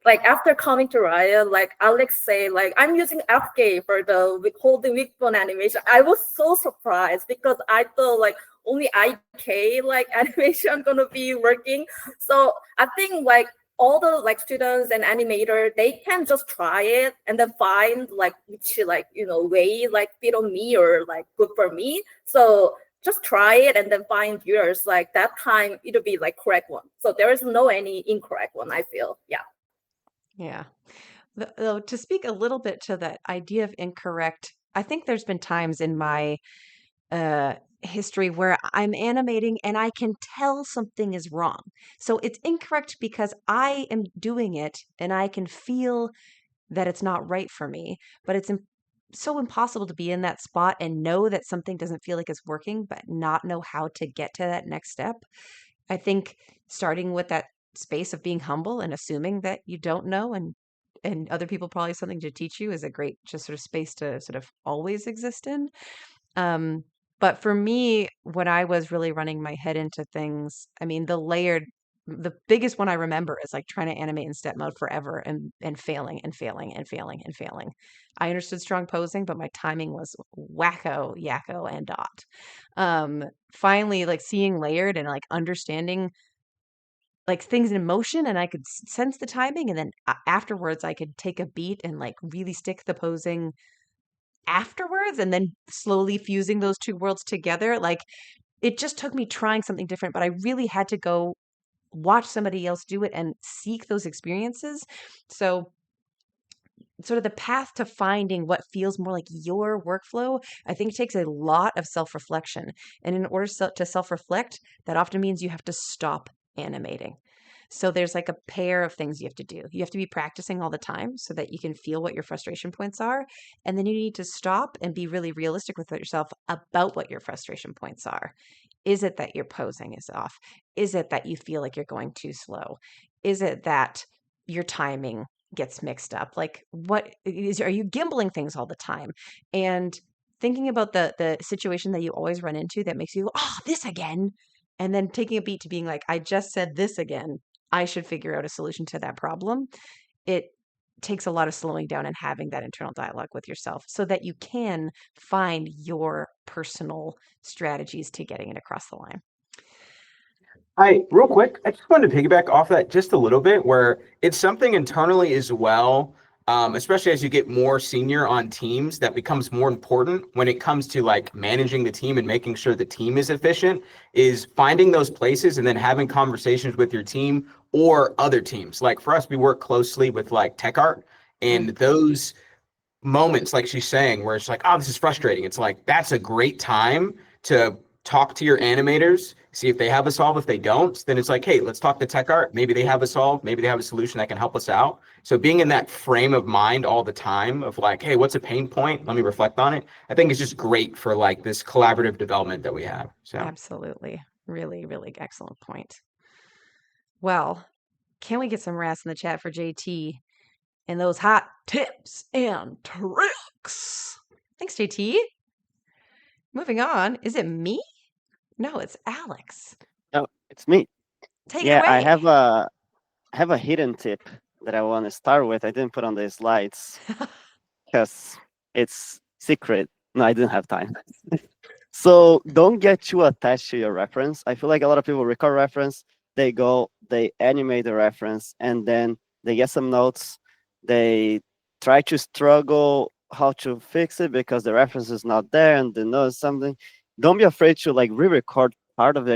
Like after coming to Riot, like, Alex say, like, I'm using FK for the holding weak bone animation. I was so surprised because I thought, like, only IK, like, animation gonna be working. So I think, like, all the, like, students and animator, they can just try it and then find, like, which, like, way, like, fit on me or, like, good for me. So just try it and then find yours. Like, that time it'll be, like, correct one. So there is no any incorrect one, I feel. Yeah. Yeah. Though, to speak a little bit to that idea of incorrect, I think there's been times in my history where I'm animating and I can tell something is wrong. So it's incorrect because I am doing it and I can feel that it's not right for me, but it's so impossible to be in that spot and know that something doesn't feel like it's working, but not know how to get to that next step. I think starting with that space of being humble and assuming that you don't know and other people probably have something to teach you is a great just sort of space to sort of always exist in. But for me, when I was really running my head into things, I mean, the biggest one I remember is like trying to animate in step mode forever and failing and failing and failing and failing. I understood strong posing, but my timing was wacko, yakko, and dot. Finally, like seeing layered and like understanding like things in motion and I could sense the timing. And then afterwards, I could take a beat and like really stick the posing afterwards and then slowly fusing those two worlds together. Like it just took me trying something different, but I really had to go watch somebody else do it and seek those experiences. So sort of the path to finding what feels more like your workflow, I think takes a lot of self-reflection. And in order to self-reflect, that often means you have to stop animating. So there's like a pair of things you have to do. You have to be practicing all the time so that you can feel what your frustration points are. And then you need to stop and be really realistic with yourself about what your frustration points are. Is it that your posing is off? Is it that you feel like you're going too slow? Is it that your timing gets mixed up? Like are you gimbling things all the time? And thinking about the situation that you always run into that makes you go, oh, this again. And then taking a beat to being like, I just said this again. I should figure out a solution to that problem. It takes a lot of slowing down and having that internal dialogue with yourself so that you can find your personal strategies to getting it across the line. Real quick, I just wanted to piggyback off that just a little bit, where it's something internally as well, especially as you get more senior on teams, that becomes more important when it comes to like managing the team and making sure the team is efficient, is finding those places and then having conversations with your team or other teams. Like for us, we work closely with like tech art, and those moments, like she's saying, where it's like, oh, this is frustrating. It's like, that's a great time to talk to your animators, see if they have a solve. If they don't, then it's like, hey, let's talk to tech art. Maybe they have a solve. Maybe they have a solution that can help us out. So being in that frame of mind all the time of like, hey, what's a pain point? Let me reflect on it. I think it's just great for like this collaborative development that we have. So Absolutely. Really, really excellent point. Well, can we get some rats in the chat for JT and those hot tips and tricks? Thanks, JT. Moving on. Is it me? No, it's Alex. No, it's me. Take it Yeah, away. I have a hidden tip that I want to start with. I didn't put on the slides because it's secret. No, I didn't have time. So don't get too attached to your reference. I feel like a lot of people record reference, they go, they animate the reference, and then they get some notes. They try to struggle how to fix it because the reference is not there and they know something. Don't be afraid to like re-record part of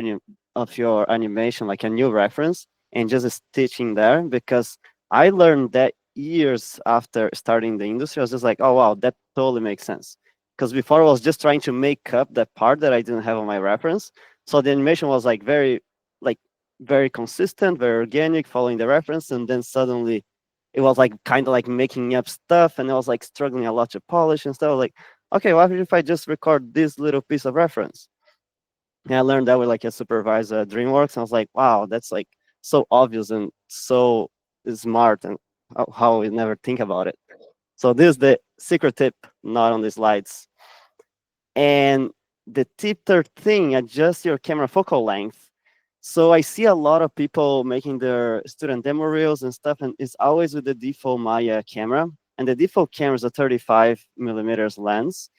of your animation, like a new reference, and just stitching there because I learned that years after starting the industry. I was just like, oh wow, that totally makes sense because before I was just trying to make up that part that I didn't have on my reference. So the animation was like very consistent, very organic, following the reference, and then suddenly it was like kind of like making up stuff, and I was like struggling a lot to polish and stuff. Like, okay, what if I just record this little piece of reference? And I learned that with like a supervisor at DreamWorks, and I was like, wow, that's like so obvious and so smart, and how we never think about it. So this is the secret tip, not on the slides. And the tip third thing, adjust your camera focal length. So I see a lot of people making their student demo reels and stuff, and it's always with the default Maya camera. And the default camera is a 35 millimeters lens.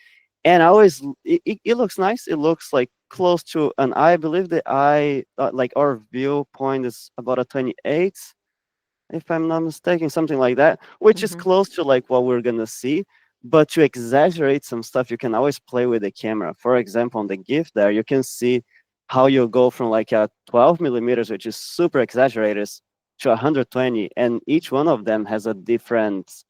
And I always, it looks nice. It looks like close to an eye. I believe the eye, like our viewpoint is about a 28, if I'm not mistaken, something like that, which is Mhm. close to like what we're gonna see. But to exaggerate some stuff, you can always play with the camera. For example, on the GIF there, you can see how you go from like a 12 millimeters, which is super exaggerated, to 120, and each one of them has a different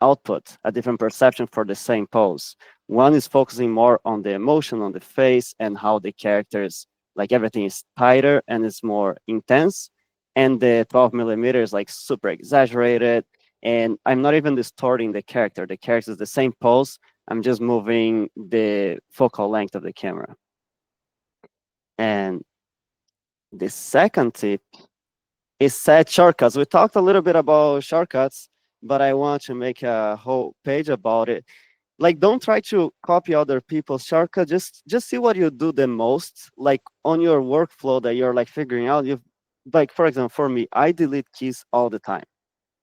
output, a different perception for the same pose. One is focusing more on the emotion on the face and how the characters, like everything is tighter and it's more intense, and the 12 millimeters like super exaggerated, and I'm not even distorting the character. The character is the same pose. I'm just moving the focal length of the camera. And the second tip is set shortcuts. We talked a little bit about shortcuts, but I want to make a whole page about it. Like, don't try to copy other people's shortcut. Just see what you do the most, like on your workflow that you're like figuring out. You, like, for example, for me, I delete keys all the time,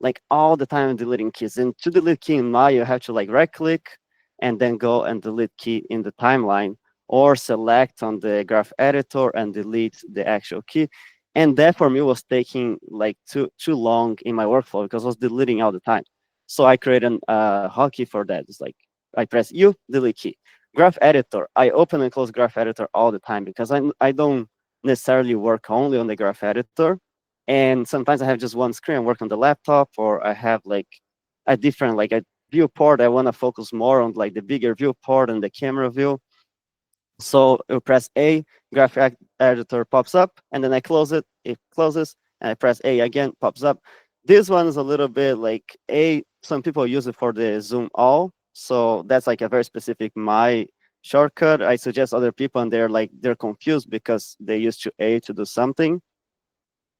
like all the time. I'm deleting keys, and to delete key in Maya, you have to like right click and then go and delete key in the timeline, or select on the graph editor and delete the actual key. And that for me was taking like too long in my workflow because I was deleting all the time. So I created a hotkey for that. It's like I press U, delete key. Graph editor, I open and close graph editor all the time because I don't necessarily work only on the graph editor. And sometimes I have just one screen, I work on the laptop, or I have like a different, like a viewport. I want to focus more on like the bigger viewport and the camera view. So you press A, graphic editor pops up, and then I close it, it closes, and I press A again, pops up. This one is a little bit like A, some people use it for the zoom all. So that's like a very specific my shortcut. I suggest other people and they're confused because they used to A to do something.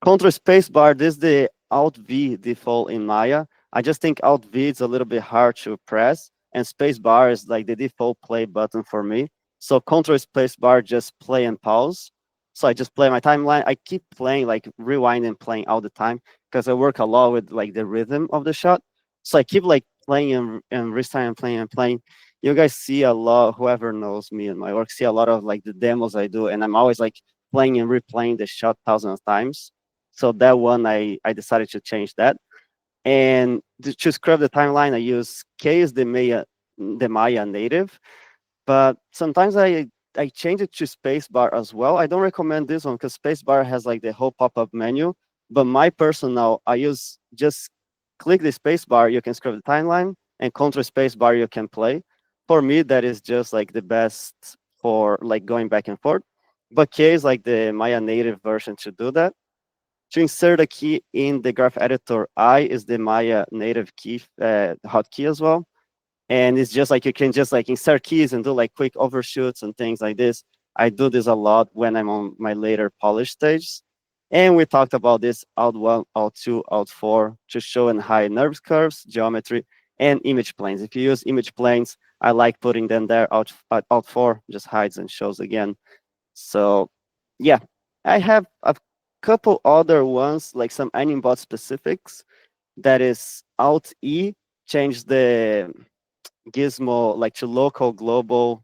Control space bar, this is the Alt V default in Maya. I just think Alt V is a little bit hard to press, and space bar is like the default play button for me. So Control space bar, just play and pause. So I just play my timeline. I keep playing, like rewind and playing all the time because I work a lot with like the rhythm of the shot. So I keep like playing and restarting and playing and playing. You guys see a lot, whoever knows me and my work, see a lot of like the demos I do, and I'm always like playing and replaying the shot thousands of times. So that one, I decided to change that. And to scrub the timeline, I use K is the Maya native, but sometimes I change it to spacebar as well. I don't recommend this one because spacebar has like the whole pop-up menu. But my personal, I use just click the spacebar, you can scrub the timeline, and control spacebar, you can play. For me, that is just like the best for like going back and forth. But K is like the Maya native version to do that. To insert a key in the graph editor, I is the Maya native key hotkey as well. And it's just like you can just like insert keys and do like quick overshoots and things like this. I do this a lot when I'm on my later polish stage. And we talked about this Alt 1, Alt 2, Alt 4 to show and hide nerve curves, geometry, and image planes. If you use image planes, I like putting them there. Alt 4 just hides and shows again. So yeah, I have a couple other ones, like some Animbot specifics. That is Alt E, change the gizmo like to local, global,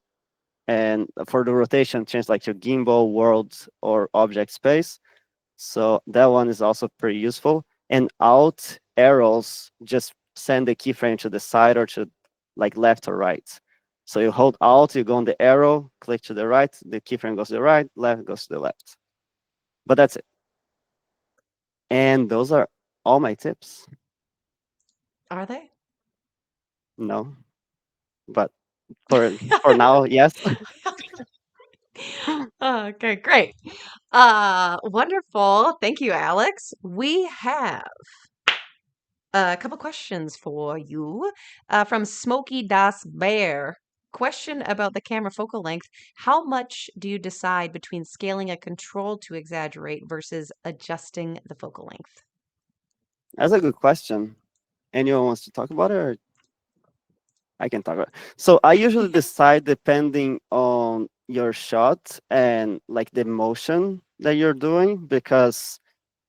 and for the rotation, change like to gimbal, world, or object space. So that one is also pretty useful. And Alt arrows just send the keyframe to the side or to like left or right. So you hold Alt, you go on the arrow, click to the right, the keyframe goes to the right, left goes to the left. But that's it. And those are all my tips. Are they? No, but for now, yes. Okay, great. Wonderful. Thank you, Alex. We have a couple questions for you from Smoky Das Bear. Question about the camera focal length. How much do you decide between scaling a control to exaggerate versus adjusting the focal length? That's a good question. Anyone wants to talk about it, or I can talk about it. So I usually decide depending on your shot and like the motion that you're doing, because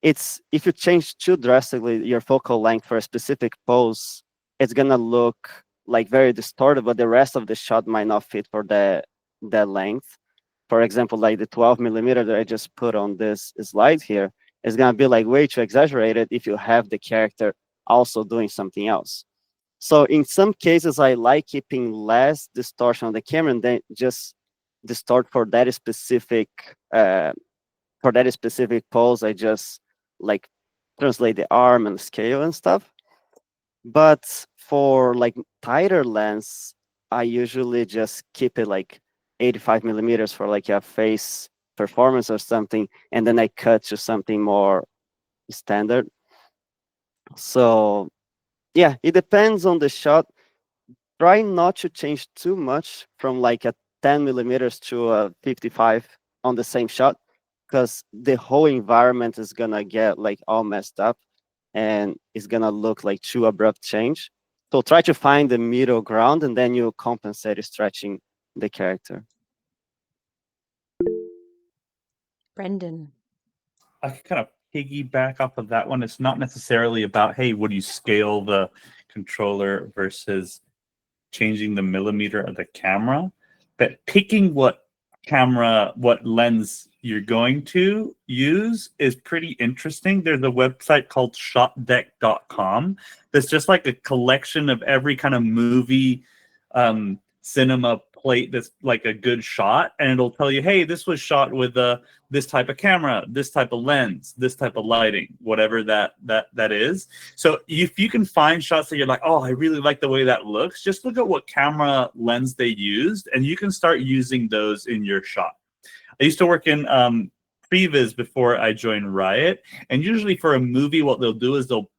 it's if you change too drastically your focal length for a specific pose, it's gonna look like very distorted, but the rest of the shot might not fit for that length. For example, like the 12 millimeter that I just put on this slide here is gonna be like way too exaggerated if you have the character also doing something else. So in some cases, I like keeping less distortion on the camera and then just distort for that specific pose. I just like translate the arm and scale and stuff. But for like tighter lens, I usually just keep it like 85 millimeters for like a face performance or something, and then I cut to something more standard. So yeah, it depends on the shot. Try not to change too much from like a 10 millimeters to a 55 on the same shot, because the whole environment is gonna get like all messed up and it's gonna look like too abrupt change. So try to find the middle ground and then you compensate stretching the character. Brendan. I can kind of piggyback off of that one. It's not necessarily about, hey, would you scale the controller versus changing the millimeter of the camera, but picking what lens you're going to use is pretty interesting. There's a website called shotdeck.com that's just like a collection of every kind of movie cinema plate that's like a good shot, and it'll tell you, hey, this was shot with this type of camera, this type of lens, this type of lighting, whatever that is. So if you can find shots that you're like, oh, I really like the way that looks, just look at what camera lens they used, and you can start using those in your shot. I used to work in previs before I joined Riot, and usually for a movie, what they'll do is they'll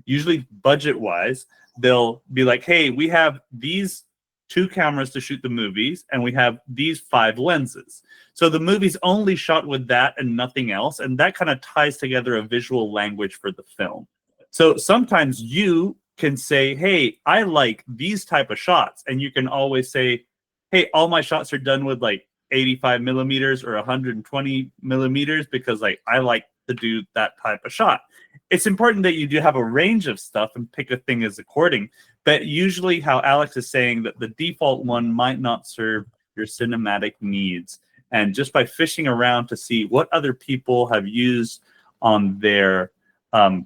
usually budget-wise, they'll be like, hey, we have these 2 cameras to shoot the movies, and we have these 5 lenses. So the movie's only shot with that and nothing else, and that kind of ties together a visual language for the film. So sometimes you can say, hey, I like these type of shots, and you can always say, hey, all my shots are done with like 85 millimeters or 120 millimeters because like I like to do that type of shot. It's important that you do have a range of stuff and pick a thing as according. But usually how Alex is saying that the default one might not serve your cinematic needs. And just by fishing around to see what other people have used on their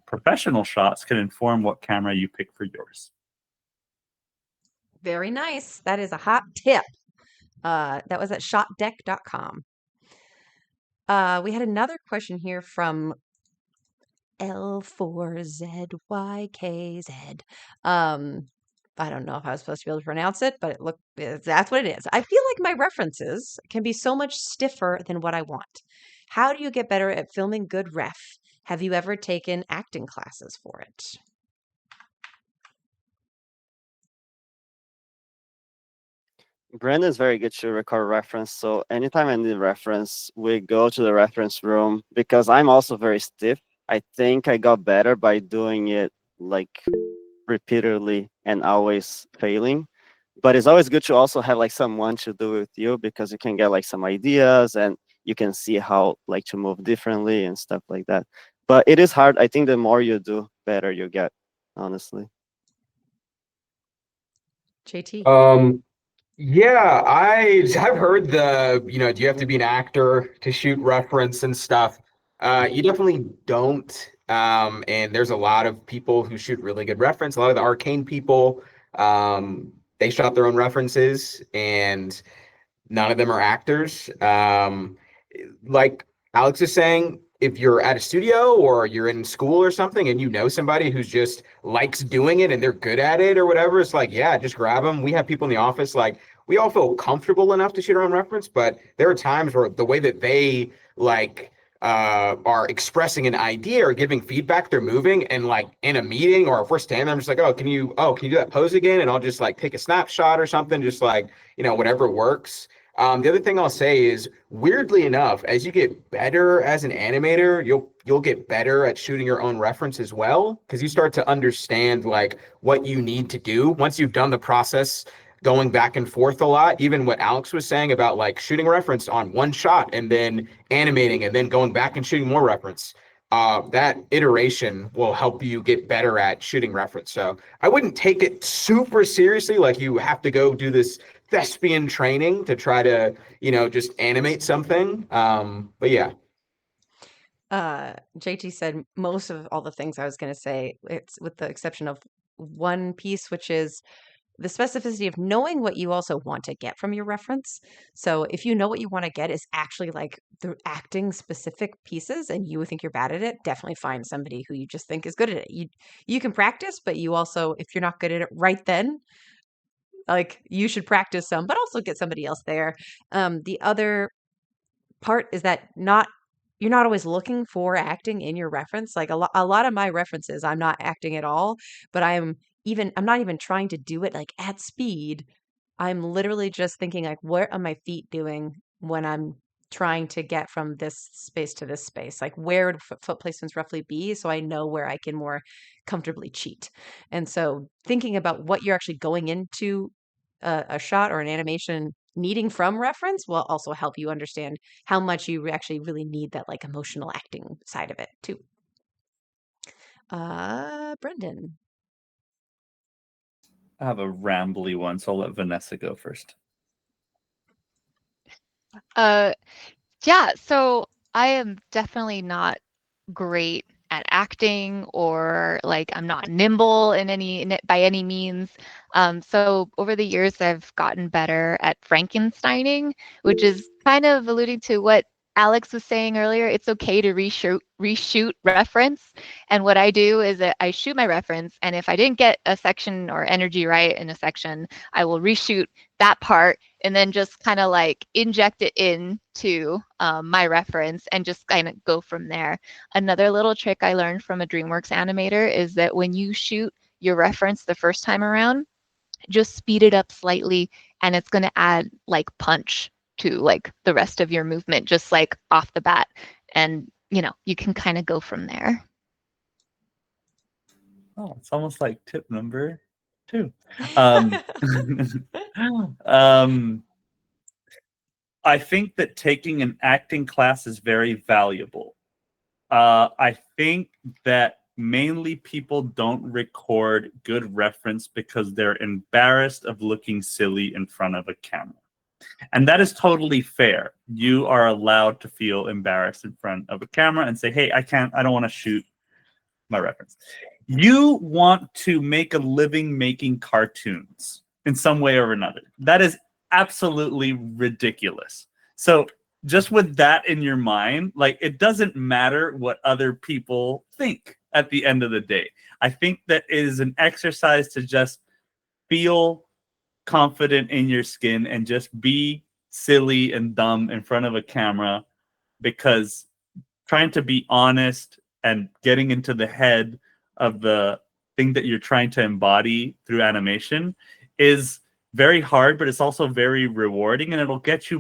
professional shots can inform what camera you pick for yours. Very nice. That is a hot tip. That was at shotdeck.com. We had another question here from L4ZYKZ. I don't know if I was supposed to be able to pronounce it, but that's what it is. I feel like my references can be so much stiffer than what I want. How do you get better at filming good ref? Have you ever taken acting classes for it? Brandon's very good to record reference. So anytime I need a reference, we go to the reference room because I'm also very stiff. I think I got better by doing it like repeatedly and always failing. But it's always good to also have like someone to do with you because you can get like some ideas and you can see how like to move differently and stuff like that. But it is hard. I think the more you do, better you get, honestly. JT. Yeah, I've heard do you have to be an actor to shoot reference and stuff? You definitely don't. And there's a lot of people who shoot really good reference. A lot of the arcane people, they shot their own references, and none of them are actors. Like Alex is saying, if you're at a studio or you're in school or something and you know somebody who's just likes doing it and they're good at it or whatever, it's like, yeah, just grab them. We have people in the office, like, we all feel comfortable enough to shoot our own reference, but there are times where the way that they are expressing an idea or giving feedback, they're moving, and like in a meeting or if we're standing there, I'm just like, can you do that pose again? And I'll just like take a snapshot or something, just like, whatever works. The other thing I'll say is, weirdly enough, as you get better as an animator, you'll get better at shooting your own reference as well, because you start to understand like what you need to do once you've done the process, going back and forth a lot. Even what Alex was saying about like shooting reference on one shot and then animating and then going back and shooting more reference. That iteration will help you get better at shooting reference. So I wouldn't take it super seriously, like you have to go do this thespian training to try to, just animate something. But yeah. JT said most of all the things I was going to say, it's with the exception of one piece, which is the specificity of knowing what you also want to get from your reference. So if you know what you want to get is actually like the acting specific pieces and you think you're bad at it, definitely find somebody who you just think is good at it. You can practice, but you also, if you're not good at it right then, like you should practice some, but also get somebody else there. The other part is that you're not always looking for acting in your reference. Like a lot of my references, I'm not acting at all, but I'm not even trying to do it like at speed. I'm literally just thinking like, what are my feet doing when I'm trying to get from this space to this space? Like where would foot placements roughly be so I know where I can more comfortably cheat. And so thinking about what you're actually going into a shot or an animation needing from reference will also help you understand how much you actually really need that like emotional acting side of it too. Brendan. I have a rambly one, so I'll let Vanessa go first. Yeah, so I am definitely not great at acting, or like I'm not nimble by any means. So over the years, I've gotten better at Frankensteining, which is kind of alluding to what Alex was saying earlier. It's okay to reshoot reference. And what I do is that I shoot my reference, and if I didn't get a section or energy right in a section, I will reshoot that part and then just kind of like inject it into my reference and just kind of go from there. Another little trick I learned from a DreamWorks animator is that when you shoot your reference the first time around, just speed it up slightly, and it's going to add like punch to like the rest of your movement, just like off the bat. And, you can kind of go from there. Oh, it's almost like tip number 2. I think that taking an acting class is very valuable. I think that mainly people don't record good reference because they're embarrassed of looking silly in front of a camera. And that is totally fair. You are allowed to feel embarrassed in front of a camera and say, hey, I don't want to shoot my reference. You want to make a living making cartoons in some way or another. That is absolutely ridiculous. So just with that in your mind, like it doesn't matter what other people think at the end of the day. I think that it is an exercise to just feel confident in your skin and just be silly and dumb in front of a camera, because trying to be honest and getting into the head of the thing that you're trying to embody through animation is very hard, but it's also very rewarding, and it'll get you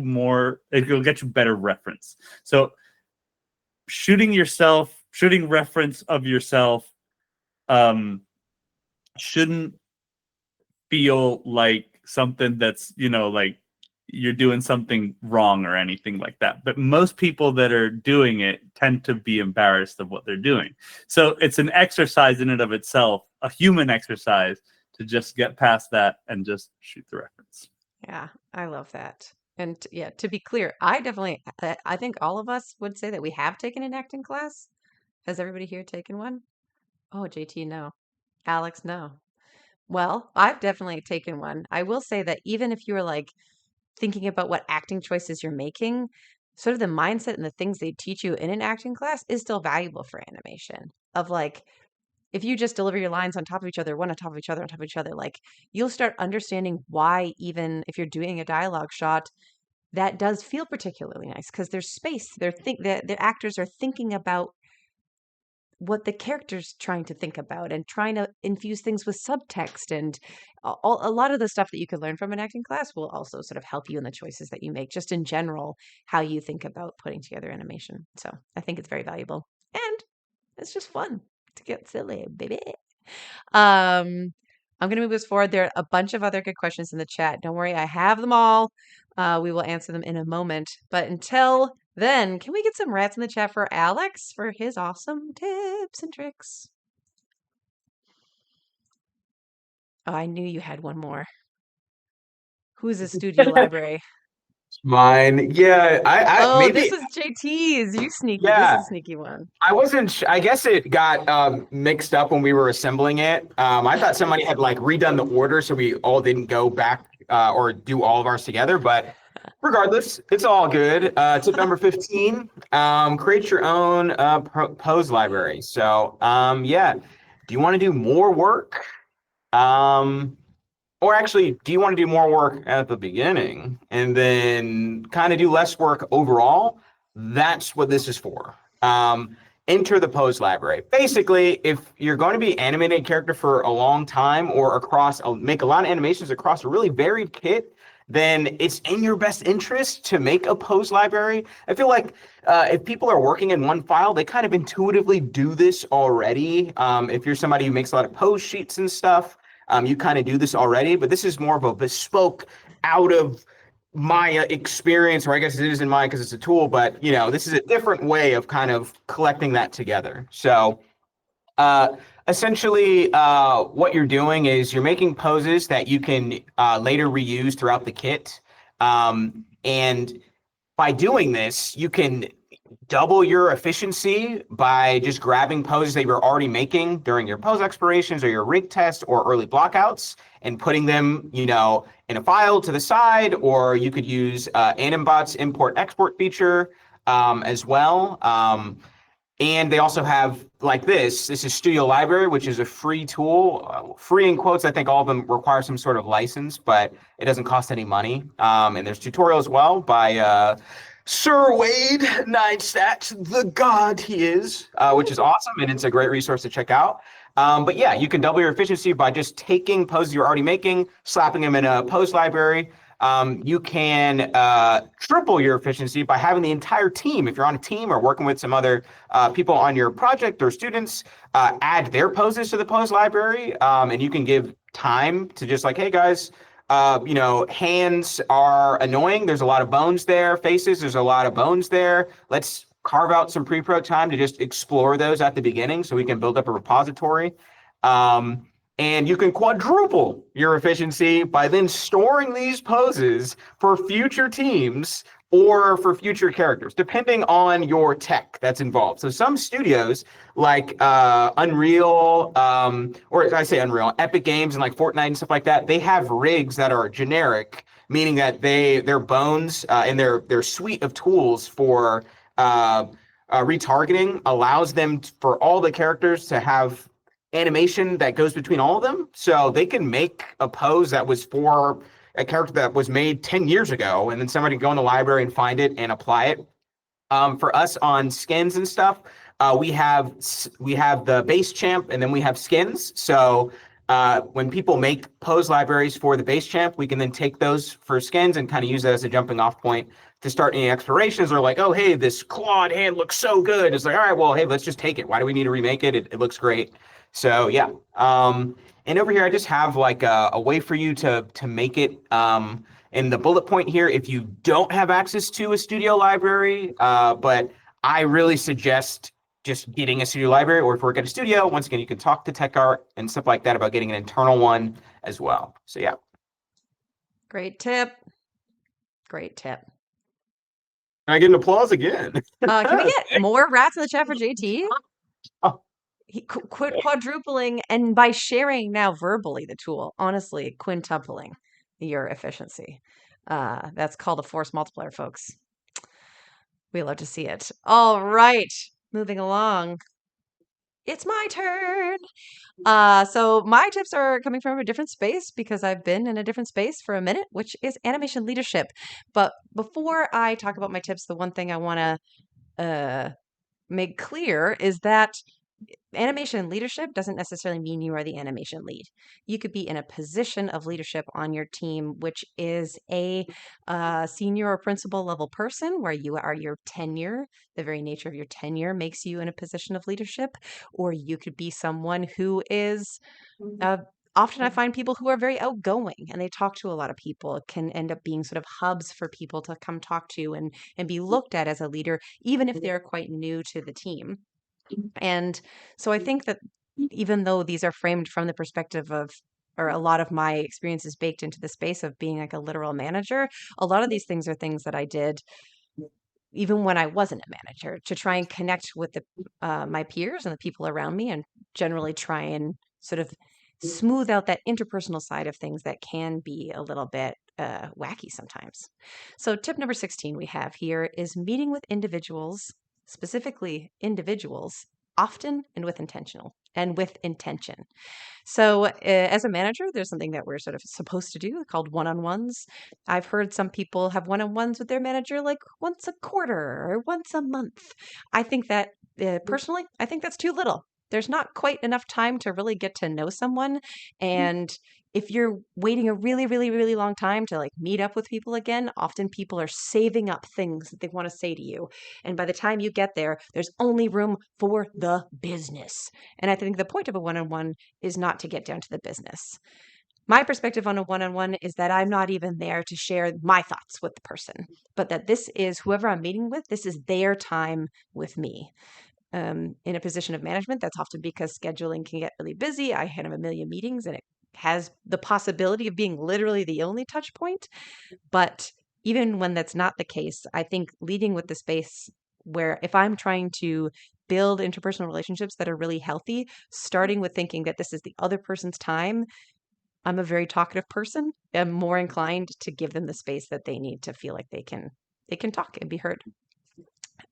better reference. So shooting reference of yourself shouldn't feel like something that's, like you're doing something wrong or anything like that. But most people that are doing it tend to be embarrassed of what they're doing. So it's an exercise in and of itself, a human exercise, to just get past that and just shoot the reference. Yeah, I love that. And yeah, to be clear, I think all of us would say that we have taken an acting class. Has everybody here taken one? Oh, JT, no. Alex, no. Well, I've definitely taken one. I will say that even if you were like thinking about what acting choices you're making, sort of the mindset and the things they teach you in an acting class is still valuable for animation. Of like, if you just deliver your lines on top of each other, one on top of each other, on top of each other, like you'll start understanding why, even if you're doing a dialogue shot, that does feel particularly nice because there's space. The actors are thinking about what the character's trying to think about and trying to infuse things with subtext, and a lot of the stuff that you could learn from an acting class will also sort of help you in the choices that you make, just in general, how you think about putting together animation. So I think it's very valuable, and it's just fun to get silly, baby. I'm going to move us forward. There are a bunch of other good questions in the chat. Don't worry, I have them all. We will answer them in a moment. But until then, can we get some rats in the chat for Alex for his awesome tips and tricks? Oh, I knew you had one more. Who's the studio library? Mine. Yeah, I Oh, maybe. this is JT's. You sneaky. This Yeah. is a sneaky one. I wasn't. I guess it got mixed up when we were assembling it. I thought somebody had like redone the order, so we all didn't go back or do all of ours together. But regardless, it's all good. Tip number 15: create your own pose library. So, yeah, do you want to do more work? Or actually, do you want to do more work at the beginning and then kind of do less work overall? That's what this is for. Enter the pose library. Basically, if you're going to be animating a character for a long time or make a lot of animations across a really varied kit, then it's in your best interest to make a pose library. I feel like if people are working in one file, they kind of intuitively do this already. If you're somebody who makes a lot of pose sheets and stuff, you kind of do this already, but this is more of a bespoke, out of my experience, or I guess it is in mine because it's a tool, but this is a different way of kind of collecting that together. So essentially, what you're doing is you're making poses that you can later reuse throughout the kit. And by doing this, you can double your efficiency by just grabbing poses that you're already making during your pose explorations or your rig test or early blockouts and putting them, in a file to the side, or you could use Animbot's import-export feature as well. And they also have like this is Studio Library, which is a free tool, free in quotes. I think all of them require some sort of license, but it doesn't cost any money. And there's tutorial as well by Sir Wade Neistat, the god he is, which is awesome. And it's a great resource to check out. But yeah, you can double your efficiency by just taking poses you're already making, slapping them in a pose library. You can triple your efficiency by having the entire team, if you're on a team or working with some other people on your project or students, add their poses to the pose library. And you can give time to just like, hey guys, hands are annoying. There's a lot of bones there. Faces, there's a lot of bones there. Let's carve out some pre-pro time to just explore those at the beginning so we can build up a repository. And you can quadruple your efficiency by then storing these poses for future teams or for future characters, depending on your tech that's involved. So some studios like Unreal, or I say Unreal, Epic Games and like Fortnite and stuff like that, they have rigs that are generic, meaning that their bones and their suite of tools for retargeting allows them for all the characters to have animation that goes between all of them. So they can make a pose that was for a character that was made 10 years ago, and then somebody can go in the library and find it and apply it. For us on skins and stuff, we have the base champ, and then we have skins. So when people make pose libraries for the base champ, we can then take those for skins and kind of use that as a jumping off point to start any explorations. Or like, oh, hey, this clawed hand looks so good. It's like, all right, well, hey, let's just take it. Why do we need to remake it? It looks great. So yeah. And over here, I just have like a way for you to make it. In the bullet point here, if you don't have access to a studio library, but I really suggest just getting a studio library, or if we're at a studio, once again, you can talk to Tech Art and stuff like that about getting an internal one as well. So yeah. Great tip. Great tip. I get an applause again. Can we get more rats in the chat for JT? Oh. He quit quadrupling, and by sharing now verbally the tool, honestly, quintupling your efficiency. That's called a force multiplier, folks. We love to see it. All right, moving along. It's my turn. So my tips are coming from a different space because I've been in a different space for a minute, which is animation leadership. But before I talk about my tips, the one thing I want to make clear is that animation leadership doesn't necessarily mean you are the animation lead. You could be in a position of leadership on your team, which is a senior or principal level person where you are your tenure. The very nature of your tenure makes you in a position of leadership. Or you could be someone who is often I find people who are very outgoing and they talk to a lot of people can end up being sort of hubs for people to come talk to and be looked at as a leader, even if they're quite new to the team. And so I think that even though these are framed from the perspective of, or a lot of my experience is baked into the space of being like a literal manager, a lot of these things are things that I did even when I wasn't a manager to try and connect with my peers and the people around me and generally try and sort of smooth out that interpersonal side of things that can be a little bit wacky sometimes. So tip number 16 we have here is meeting with individuals, specifically individuals, often and with intention. So as a manager, there's something that we're sort of supposed to do called one-on-ones. I've heard some people have one-on-ones with their manager like once a quarter or once a month. I think that personally, I think that's too little. There's not quite enough time to really get to know someone. And if you're waiting a really, really, really long time to like meet up with people again, often people are saving up things that they want to say to you. And by the time you get there, there's only room for the business. And I think the point of a one-on-one is not to get down to the business. My perspective on a one-on-one is that I'm not even there to share my thoughts with the person, but that this is whoever I'm meeting with, this is their time with me. In a position of management, that's often because scheduling can get really busy. I have a million meetings and it has the possibility of being literally the only touch point. But even when that's not the case, I think leading with the space where if I'm trying to build interpersonal relationships that are really healthy, starting with thinking that this is the other person's time, I'm a very talkative person. I'm more inclined to give them the space that they need to feel like they can talk and be heard.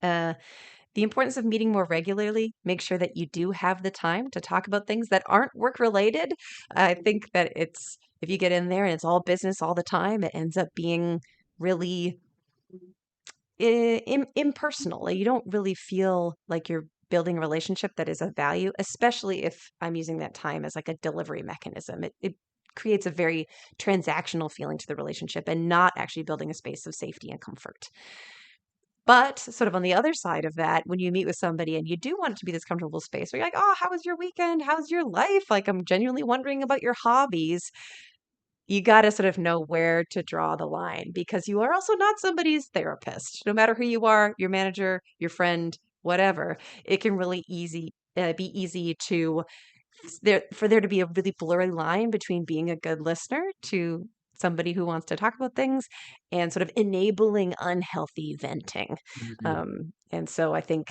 The importance of meeting more regularly, make sure that you do have the time to talk about things that aren't work related. I think that if you get in there and it's all business all the time, it ends up being really impersonal. Like, you don't really feel like you're building a relationship that is of value, especially if I'm using that time as like a delivery mechanism. It creates a very transactional feeling to the relationship and not actually building a space of safety and comfort. But sort of on the other side of that, when you meet with somebody and you do want it to be this comfortable space where you're like, oh, how was your weekend? How's your life? Like, I'm genuinely wondering about your hobbies. You got to sort of know where to draw the line because you are also not somebody's therapist. No matter who you are, your manager, your friend, whatever, it can really be easy to for there to be a really blurry line between being a good listener to somebody who wants to talk about things and sort of enabling unhealthy venting. And so I think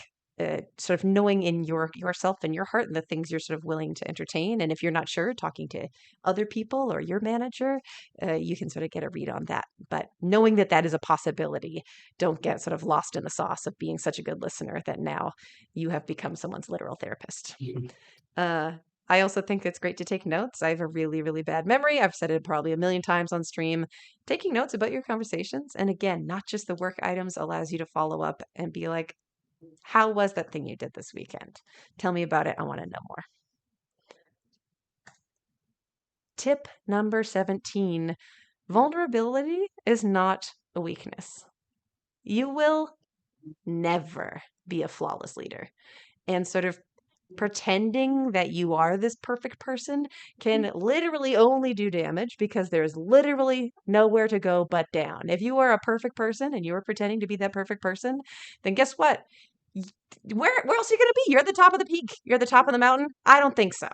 sort of knowing in yourself and your heart and the things you're sort of willing to entertain. And if you're not sure, talking to other people or your manager, you can sort of get a read on that. But knowing that that is a possibility, don't get sort of lost in the sauce of being such a good listener that now you have become someone's literal therapist. I also think it's great to take notes. I have a really, really bad memory. I've said it probably a million times on stream. Taking notes about your conversations, and again, not just the work items, allows you to follow up and be like, how was that thing you did this weekend? Tell me about it. I want to know more. Tip number 17, vulnerability is not a weakness. You will never be a flawless leader. And sort of pretending that you are this perfect person can literally only do damage because there's literally nowhere to go but down. If you are a perfect person and you are pretending to be that perfect person, then guess what? Where else are you going to be? You're at the top of the peak. You're at the top of the mountain. I don't think so.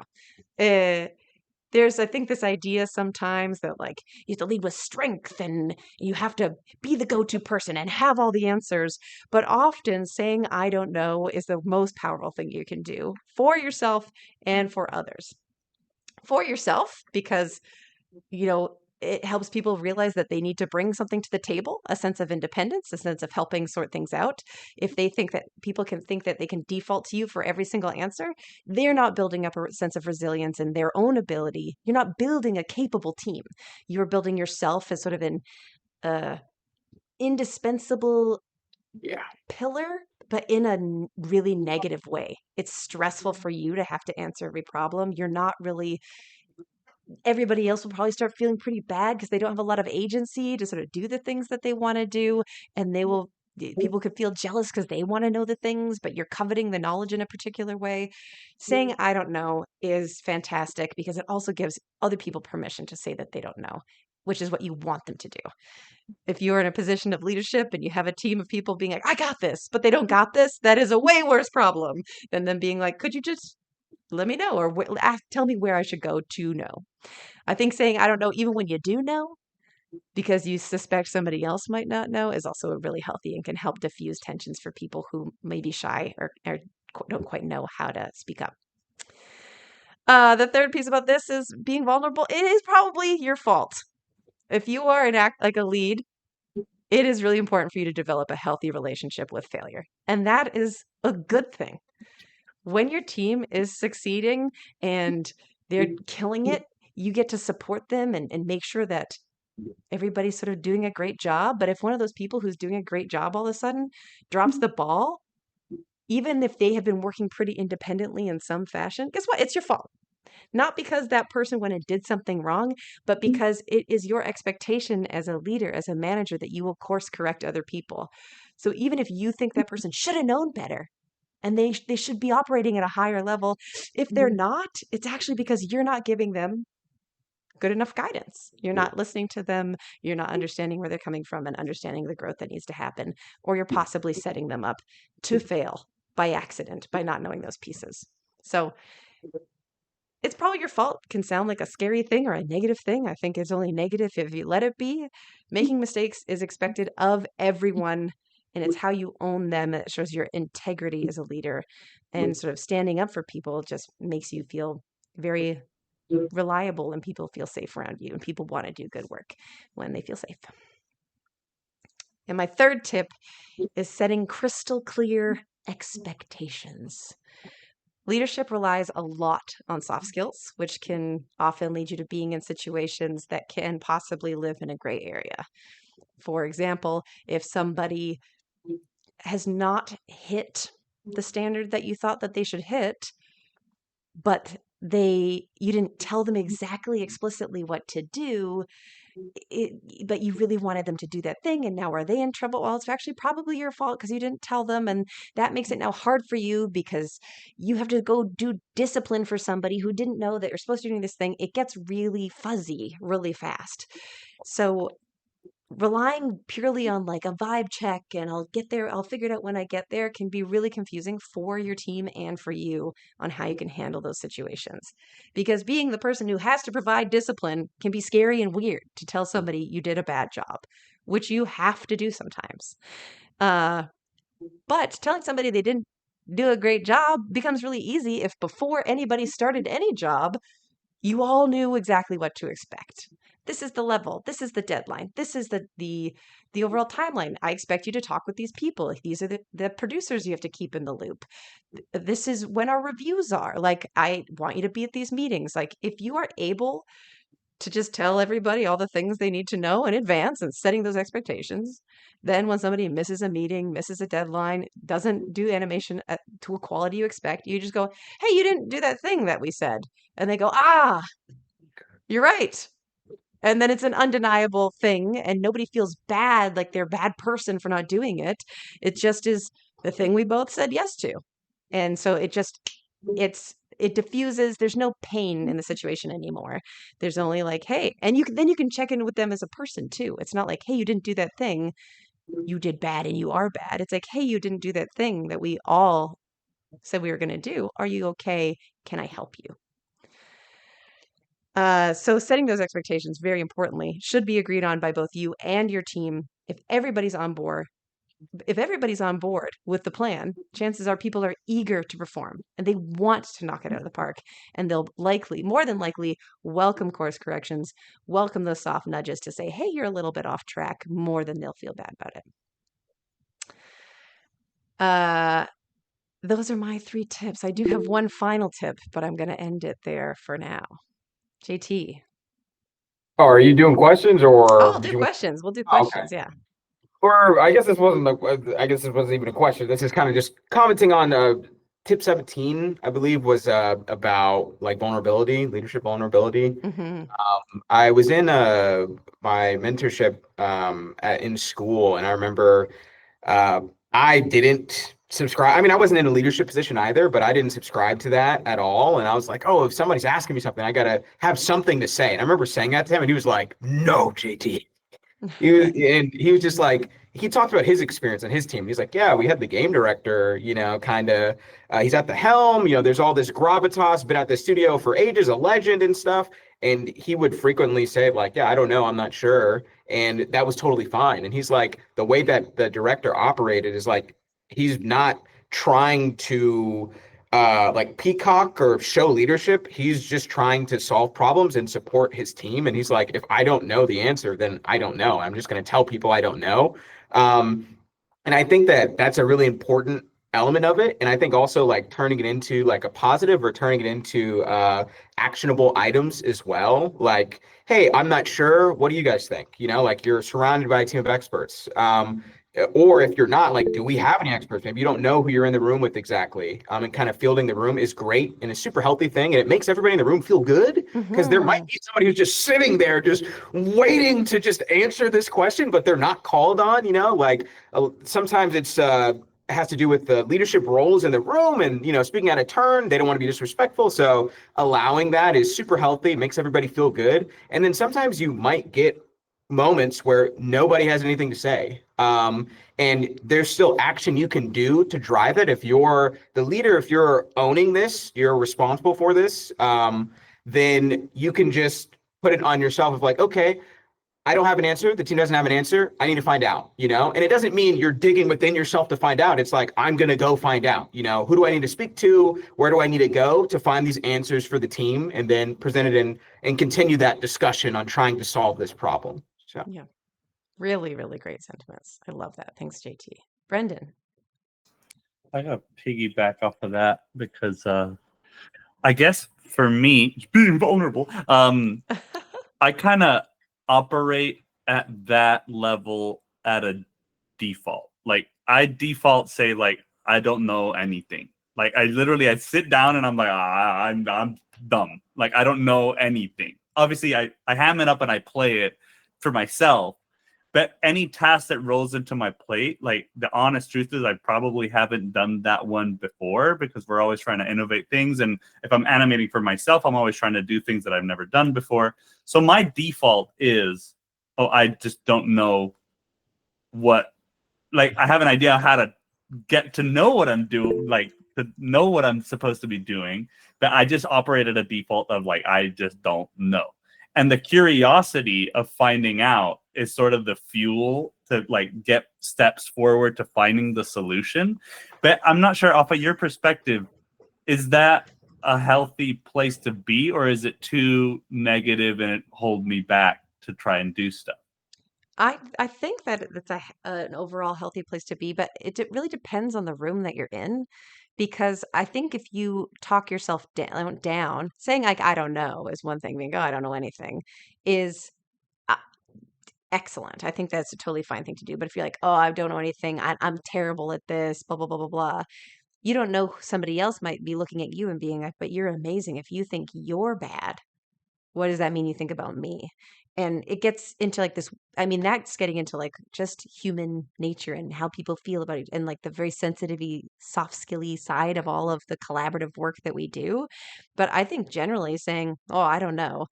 There's, I think, this idea sometimes that like you have to lead with strength and you have to be the go-to person and have all the answers. But often saying, I don't know, is the most powerful thing you can do for yourself and for others. For yourself, because, it helps people realize that they need to bring something to the table, a sense of independence, a sense of helping sort things out. If they think that people can think that they can default to you for every single answer, they're not building up a sense of resilience in their own ability. You're not building a capable team. You're building yourself as sort of an indispensable pillar, but in a really negative way. It's stressful for you to have to answer every problem. You're not really everybody else will probably start feeling pretty bad because they don't have a lot of agency to sort of do the things that they want to do. And people could feel jealous because they want to know the things, but you're coveting the knowledge in a particular way. Saying, I don't know, is fantastic because it also gives other people permission to say that they don't know, which is what you want them to do. If you're in a position of leadership and you have a team of people being like, I got this, but they don't got this, that is a way worse problem than them being like, could you just let me know or tell me where I should go to know. I think saying I don't know even when you do know because you suspect somebody else might not know is also really healthy and can help diffuse tensions for people who may be shy or don't quite know how to speak up. The third piece about this is being vulnerable. It is probably your fault. If you are an act like a lead, it is really important for you to develop a healthy relationship with failure. And that is a good thing. When your team is succeeding and they're killing it, you get to support them and make sure that everybody's sort of doing a great job. But if one of those people who's doing a great job all of a sudden drops the ball, even if they have been working pretty independently in some fashion, guess what? It's your fault. Not because that person went and did something wrong, but because it is your expectation as a leader, as a manager, that you will course correct other people. So even if you think that person should have known better, and they should be operating at a higher level, if they're not, it's actually because you're not giving them good enough guidance. You're not listening to them. You're not understanding where they're coming from and understanding the growth that needs to happen. Or you're possibly setting them up to fail by accident by not knowing those pieces. So it's probably your fault. Can sound like a scary thing or a negative thing. I think it's only negative if you let it be. Making mistakes is expected of everyone, and it's how you own them that shows your integrity as a leader. And sort of standing up for people just makes you feel very reliable, and people feel safe around you, and people want to do good work when they feel safe. And my third tip is setting crystal clear expectations. Leadership relies a lot on soft skills, which can often lead you to being in situations that can possibly live in a gray area. For example, if somebody has not hit the standard that you thought that they should hit, but you didn't tell them exactly explicitly what to do, but you really wanted them to do that thing, and now are they in trouble? Well, it's actually probably your fault because you didn't tell them, and that makes it now hard for you because you have to go do discipline for somebody who didn't know that you're supposed to be doing this thing. It gets really fuzzy really fast. So relying purely on like a vibe check and I'll get there, I'll figure it out when I get there can be really confusing for your team and for you on how you can handle those situations. Because being the person who has to provide discipline can be scary and weird to tell somebody you did a bad job, which you have to do sometimes. But telling somebody they didn't do a great job becomes really easy if before anybody started any job, you all knew exactly what to expect. this is the level, this is the deadline, this is the overall timeline. I expect you to talk with these people. These are the producers you have to keep in the loop. This is when our reviews are. Like, I want you to be at these meetings. Like, if you are able to just tell everybody all the things they need to know in advance and setting those expectations, then when somebody misses a meeting, misses a deadline, doesn't do animation to a quality you expect, you just go, hey, you didn't do that thing that we said. And they go, ah, you're right. And then it's an undeniable thing, and nobody feels bad like they're a bad person for not doing it. It just is the thing we both said yes to. And so it diffuses. There's no pain in the situation anymore. There's only like, hey, and then you can check in with them as a person too. It's not like, hey, you didn't do that thing, you did bad and you are bad. It's like, hey, you didn't do that thing that we all said we were going to do. Are you okay? Can I help you? So setting those expectations, very importantly, should be agreed on by both you and your team. If everybody's on board with the plan, chances are people are eager to perform and they want to knock it out of the park. And they'll more than likely, welcome course corrections, welcome those soft nudges to say, hey, you're a little bit off track, more than they'll feel bad about it. Those are my 3 tips. I do have one final tip, but I'm going to end it there for now. JT. Oh, are you doing questions or I'll do questions. We'll do questions. Okay. Yeah. Or I guess this wasn't even a question. This is kind of just commenting on tip 17, I believe, was about like vulnerability, leadership vulnerability. Mm-hmm. I was in my mentorship in school, and I remember I didn't subscribe. I mean, I wasn't in a leadership position either, but I didn't subscribe to that at all. And I was like, oh, if somebody's asking me something, I gotta have something to say. And I remember saying that to him, and he was like, no, JT. He was just like, he talked about his experience on his team. He's like, yeah, we had the game director, kind of, he's at the helm, there's all this gravitas, been at the studio for ages, a legend and stuff. And he would frequently say like, yeah, I don't know, I'm not sure. And that was totally fine. And he's like, the way that the director operated is like, he's not trying to like peacock or show leadership. He's just trying to solve problems and support his team. And he's like, if I don't know the answer, then I don't know. I'm just going to tell people I don't know. And I think that that's a really important element of it. And I think also like turning it into like a positive or turning it into actionable items as well. Like, hey, I'm not sure. What do you guys think? Like you're surrounded by a team of experts. Or if you're not, like, do we have any experts? Maybe you don't know who you're in the room with exactly. And kind of fielding the room is great and a super healthy thing. And it makes everybody in the room feel good because there might be somebody who's just sitting there, just waiting to just answer this question, but they're not called on, like sometimes it has to do with the leadership roles in the room and, speaking out of turn, they don't want to be disrespectful. So allowing that is super healthy, makes everybody feel good. And then sometimes you might get moments where nobody has anything to say. And there's still action you can do to drive it. If you're the leader, if you're owning this, you're responsible for this, then you can just put it on yourself of like, okay, I don't have an answer. The team doesn't have an answer. I need to find out, And it doesn't mean you're digging within yourself to find out. It's like, I'm going to go find out, who do I need to speak to? Where do I need to go to find these answers for the team? And then present it and continue that discussion on trying to solve this problem. So. Yeah. Really, really great sentiments. I love that. Thanks, JT. Brendan. I got to piggyback off of that because I guess for me, being vulnerable, I kind of operate at that level at a default. Like I default say like, I don't know anything. Like I sit down and I'm like, I'm dumb. Like I don't know anything. Obviously I ham it up and I play it for myself. But any task that rolls into my plate, like the honest truth is I probably haven't done that one before because we're always trying to innovate things. And if I'm animating for myself, I'm always trying to do things that I've never done before. So my default is, oh, I just don't know what, like I have an idea how to get to know what I'm doing, like to know what I'm supposed to be doing. But I just operate at a default of like, I just don't know. And the curiosity of finding out is sort of the fuel to like get steps forward to finding the solution. But I'm not sure, off of your perspective, is that a healthy place to be, or is it too negative and it hold me back to try and do stuff. I think that it's an overall healthy place to be, but really depends on the room that you're in, because I think if you talk yourself down, saying like I don't know is one thing. Being, oh, I don't know anything is uh, excellent. I think that's a totally fine thing to do. But if you're like, oh, I don't know anything, I'm terrible at this, blah blah blah blah blah. You don't know, somebody else might be looking at you and being like, but you're amazing. If you think you're bad, what does that mean you think about me? And it gets into like this, I mean, that's getting into like just human nature and how people feel about it, and like the very sensitive soft skilly side of all of the collaborative work that we do. But I think generally saying, oh, I don't know,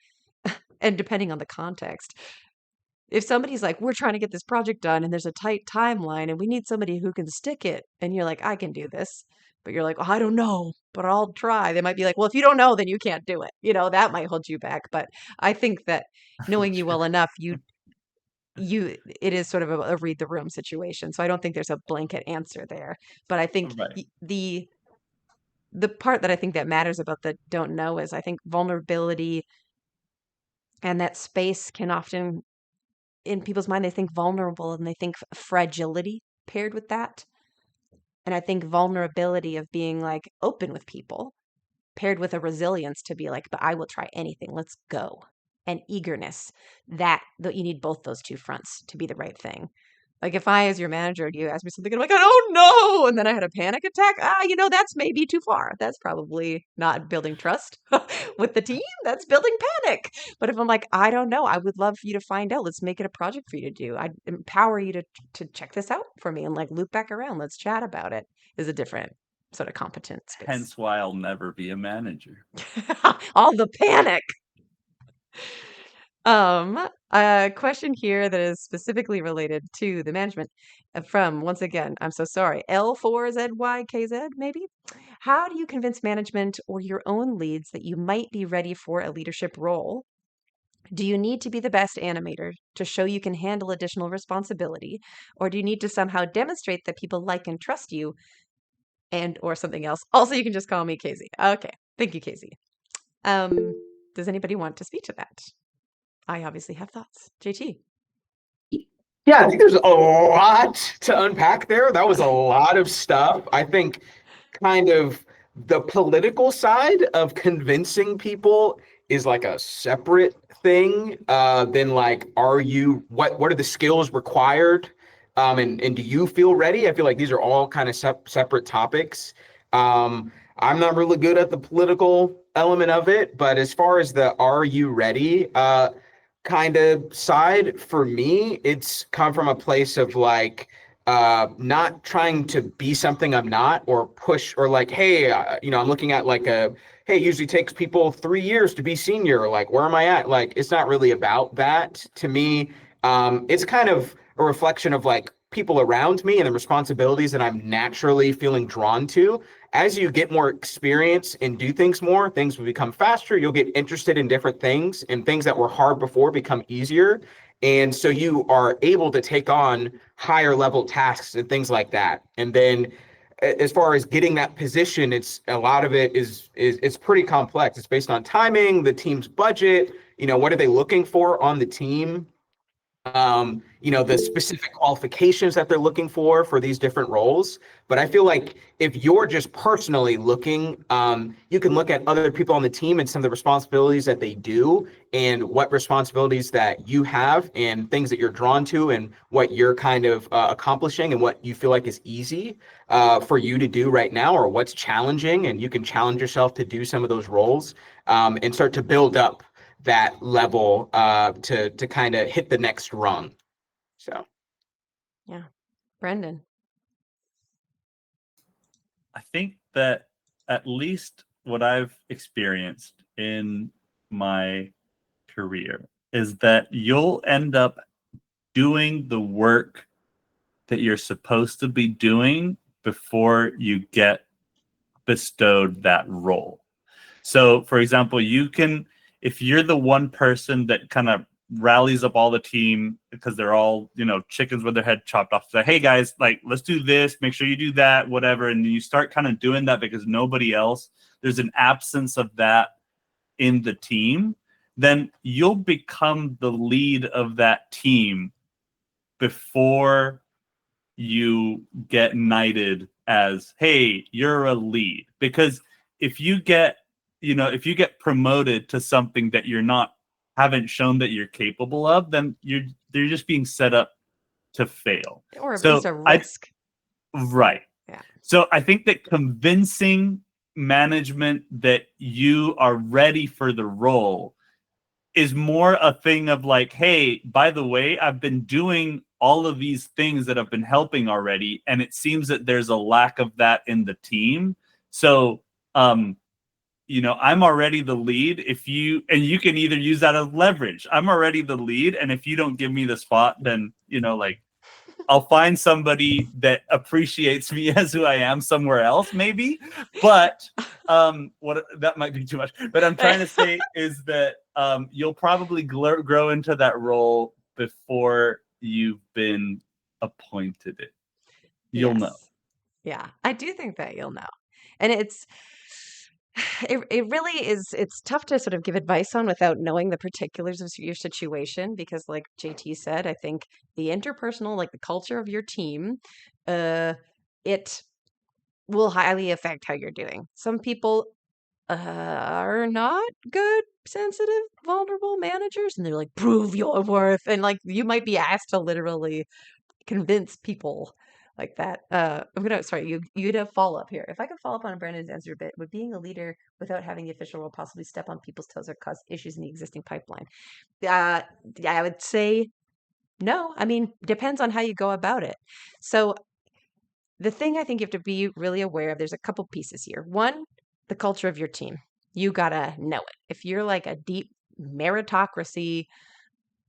and depending on the context, if somebody's like, we're trying to get this project done and there's a tight timeline and we need somebody who can stick it, and you're like, I can do this, but you're like, oh, I don't know, but I'll try. They might be like, well, if you don't know, then you can't do it. That might hold you back. But I think that knowing you well enough, it is sort of a read the room situation. So I don't think there's a blanket answer there. But I think Right. the part that I think that matters about the don't know is, I think vulnerability and that space can often, in people's mind, they think vulnerable and they think fragility paired with that. And I think vulnerability of being like open with people paired with a resilience to be like, but I will try anything. Let's go. And eagerness, that you need both those two fronts to be the right thing. Like if I, as your manager, you ask me something, I'm like, I don't know. And then I had a panic attack. That's maybe too far. That's probably not building trust with the team. That's building panic. But if I'm like, I don't know, I would love for you to find out. Let's make it a project for you to do. I'd empower you to check this out for me and like loop back around. Let's chat about it, is a different sort of competent space. Hence why I'll never be a manager. All the panic. A question here that is specifically related to the management from, once again, I'm so sorry, L4ZYKZ, maybe? How do you convince management or your own leads that you might be ready for a leadership role? Do you need to be the best animator to show you can handle additional responsibility? Or do you need to somehow demonstrate that people like and trust you, and or something else? Also, you can just call me Casey. Okay. Thank you, Casey. Does anybody want to speak to that? I obviously have thoughts. JT. Yeah, I think there's a lot to unpack there. That was a lot of stuff. I think kind of the political side of convincing people is like a separate thing than like, what are the skills required? And do you feel ready? I feel like these are all kind of separate topics. I'm not really good at the political element of it, but as far as the are you ready kind of side, for me, it's come from a place of like not trying to be something I'm not, or push, or like, hey, I'm looking at like hey, it usually takes people 3 years to be senior. Like, where am I at? Like, it's not really about that to me. It's kind of a reflection of like people around me and the responsibilities that I'm naturally feeling drawn to. As you get more experience and do things more, things will become faster. You'll get interested in different things, and things that were hard before become easier. And so you are able to take on higher level tasks and things like that. And then as far as getting that position, it's a lot of it is it's pretty complex. It's based on timing, the team's budget, what are they looking for on the team? The specific qualifications that they're looking for these different roles. But I feel like if you're just personally looking, you can look at other people on the team and some of the responsibilities that they do, and what responsibilities that you have and things that you're drawn to, and what you're kind of accomplishing, and what you feel like is easy for you to do right now, or what's challenging, and you can challenge yourself to do some of those roles, and start to build up that level to kind of hit the next rung. So Yeah. Brendan. I think that at least what I've experienced in my career is that you'll end up doing the work that you're supposed to be doing before you get bestowed that role. So, for example, if you're the one person that kind of rallies up all the team because they're all, chickens with their head chopped off, say, hey guys, like, let's do this, make sure you do that, whatever. And you start kind of doing that because nobody else, there's an absence of that in the team, then you'll become the lead of that team before you get knighted as, hey, you're a lead. Because if you get promoted to something that haven't shown that you're capable of, then you're just being set up to fail. Or at So least a risk. Right. Yeah. So I think that convincing management that you are ready for the role is more a thing of like, hey, by the way, I've been doing all of these things that have been helping already, and it seems that there's a lack of that in the team. So, I'm already the lead. You can either use that as leverage. I'm already the lead, and if you don't give me the spot, then I'll find somebody that appreciates me as who I am somewhere else, maybe. But what that might be too much. But I'm trying to say is that you'll probably grow into that role before you've been appointed it. You'll know. Yeah, I do think that you'll know. And it really is, it's tough to sort of give advice on without knowing the particulars of your situation, because like JT said, I think the interpersonal, like the culture of your team, it will highly affect how you're doing. Some people are not good, sensitive, vulnerable managers, and they're like, prove your worth. And like you might be asked to literally convince people like that. You'd have follow up here. If I could follow up on Brandon's answer a bit, would being a leader without having the official role possibly step on people's toes or cause issues in the existing pipeline? Yeah, I would say no. I mean, depends on how you go about it. So the thing I think you have to be really aware of, there's a couple pieces here. One, the culture of your team. You gotta know it. If you're like a deep meritocracy,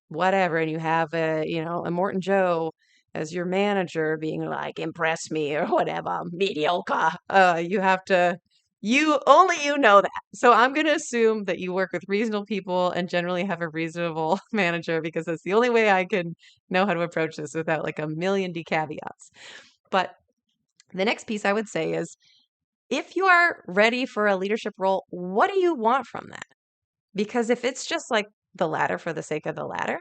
whatever, and you have a Morton Joe as your manager being like, impress me or whatever, mediocre, you know that. So I'm gonna assume that you work with reasonable people and generally have a reasonable manager, because that's the only way I can know how to approach this without like a million caveats. But the next piece I would say is, if you are ready for a leadership role, what do you want from that? Because if it's just like the ladder for the sake of the ladder,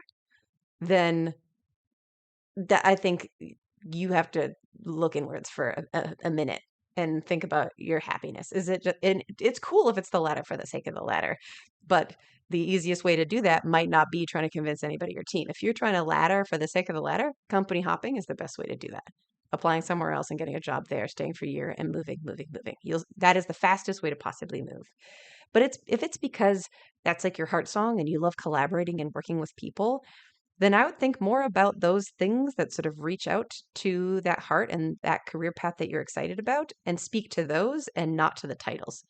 then I think you have to look inwards for a minute and think about your happiness. Is it just, and it's cool if it's the ladder for the sake of the ladder, but the easiest way to do that might not be trying to convince anybody your team. If you're trying to ladder for the sake of the ladder, company hopping is the best way to do that. Applying somewhere else and getting a job there, staying for a year and moving. That is the fastest way to possibly move. But if it's because that's like your heart song and you love collaborating and working with people, then I would think more about those things that sort of reach out to that heart and that career path that you're excited about, and speak to those and not to the titles,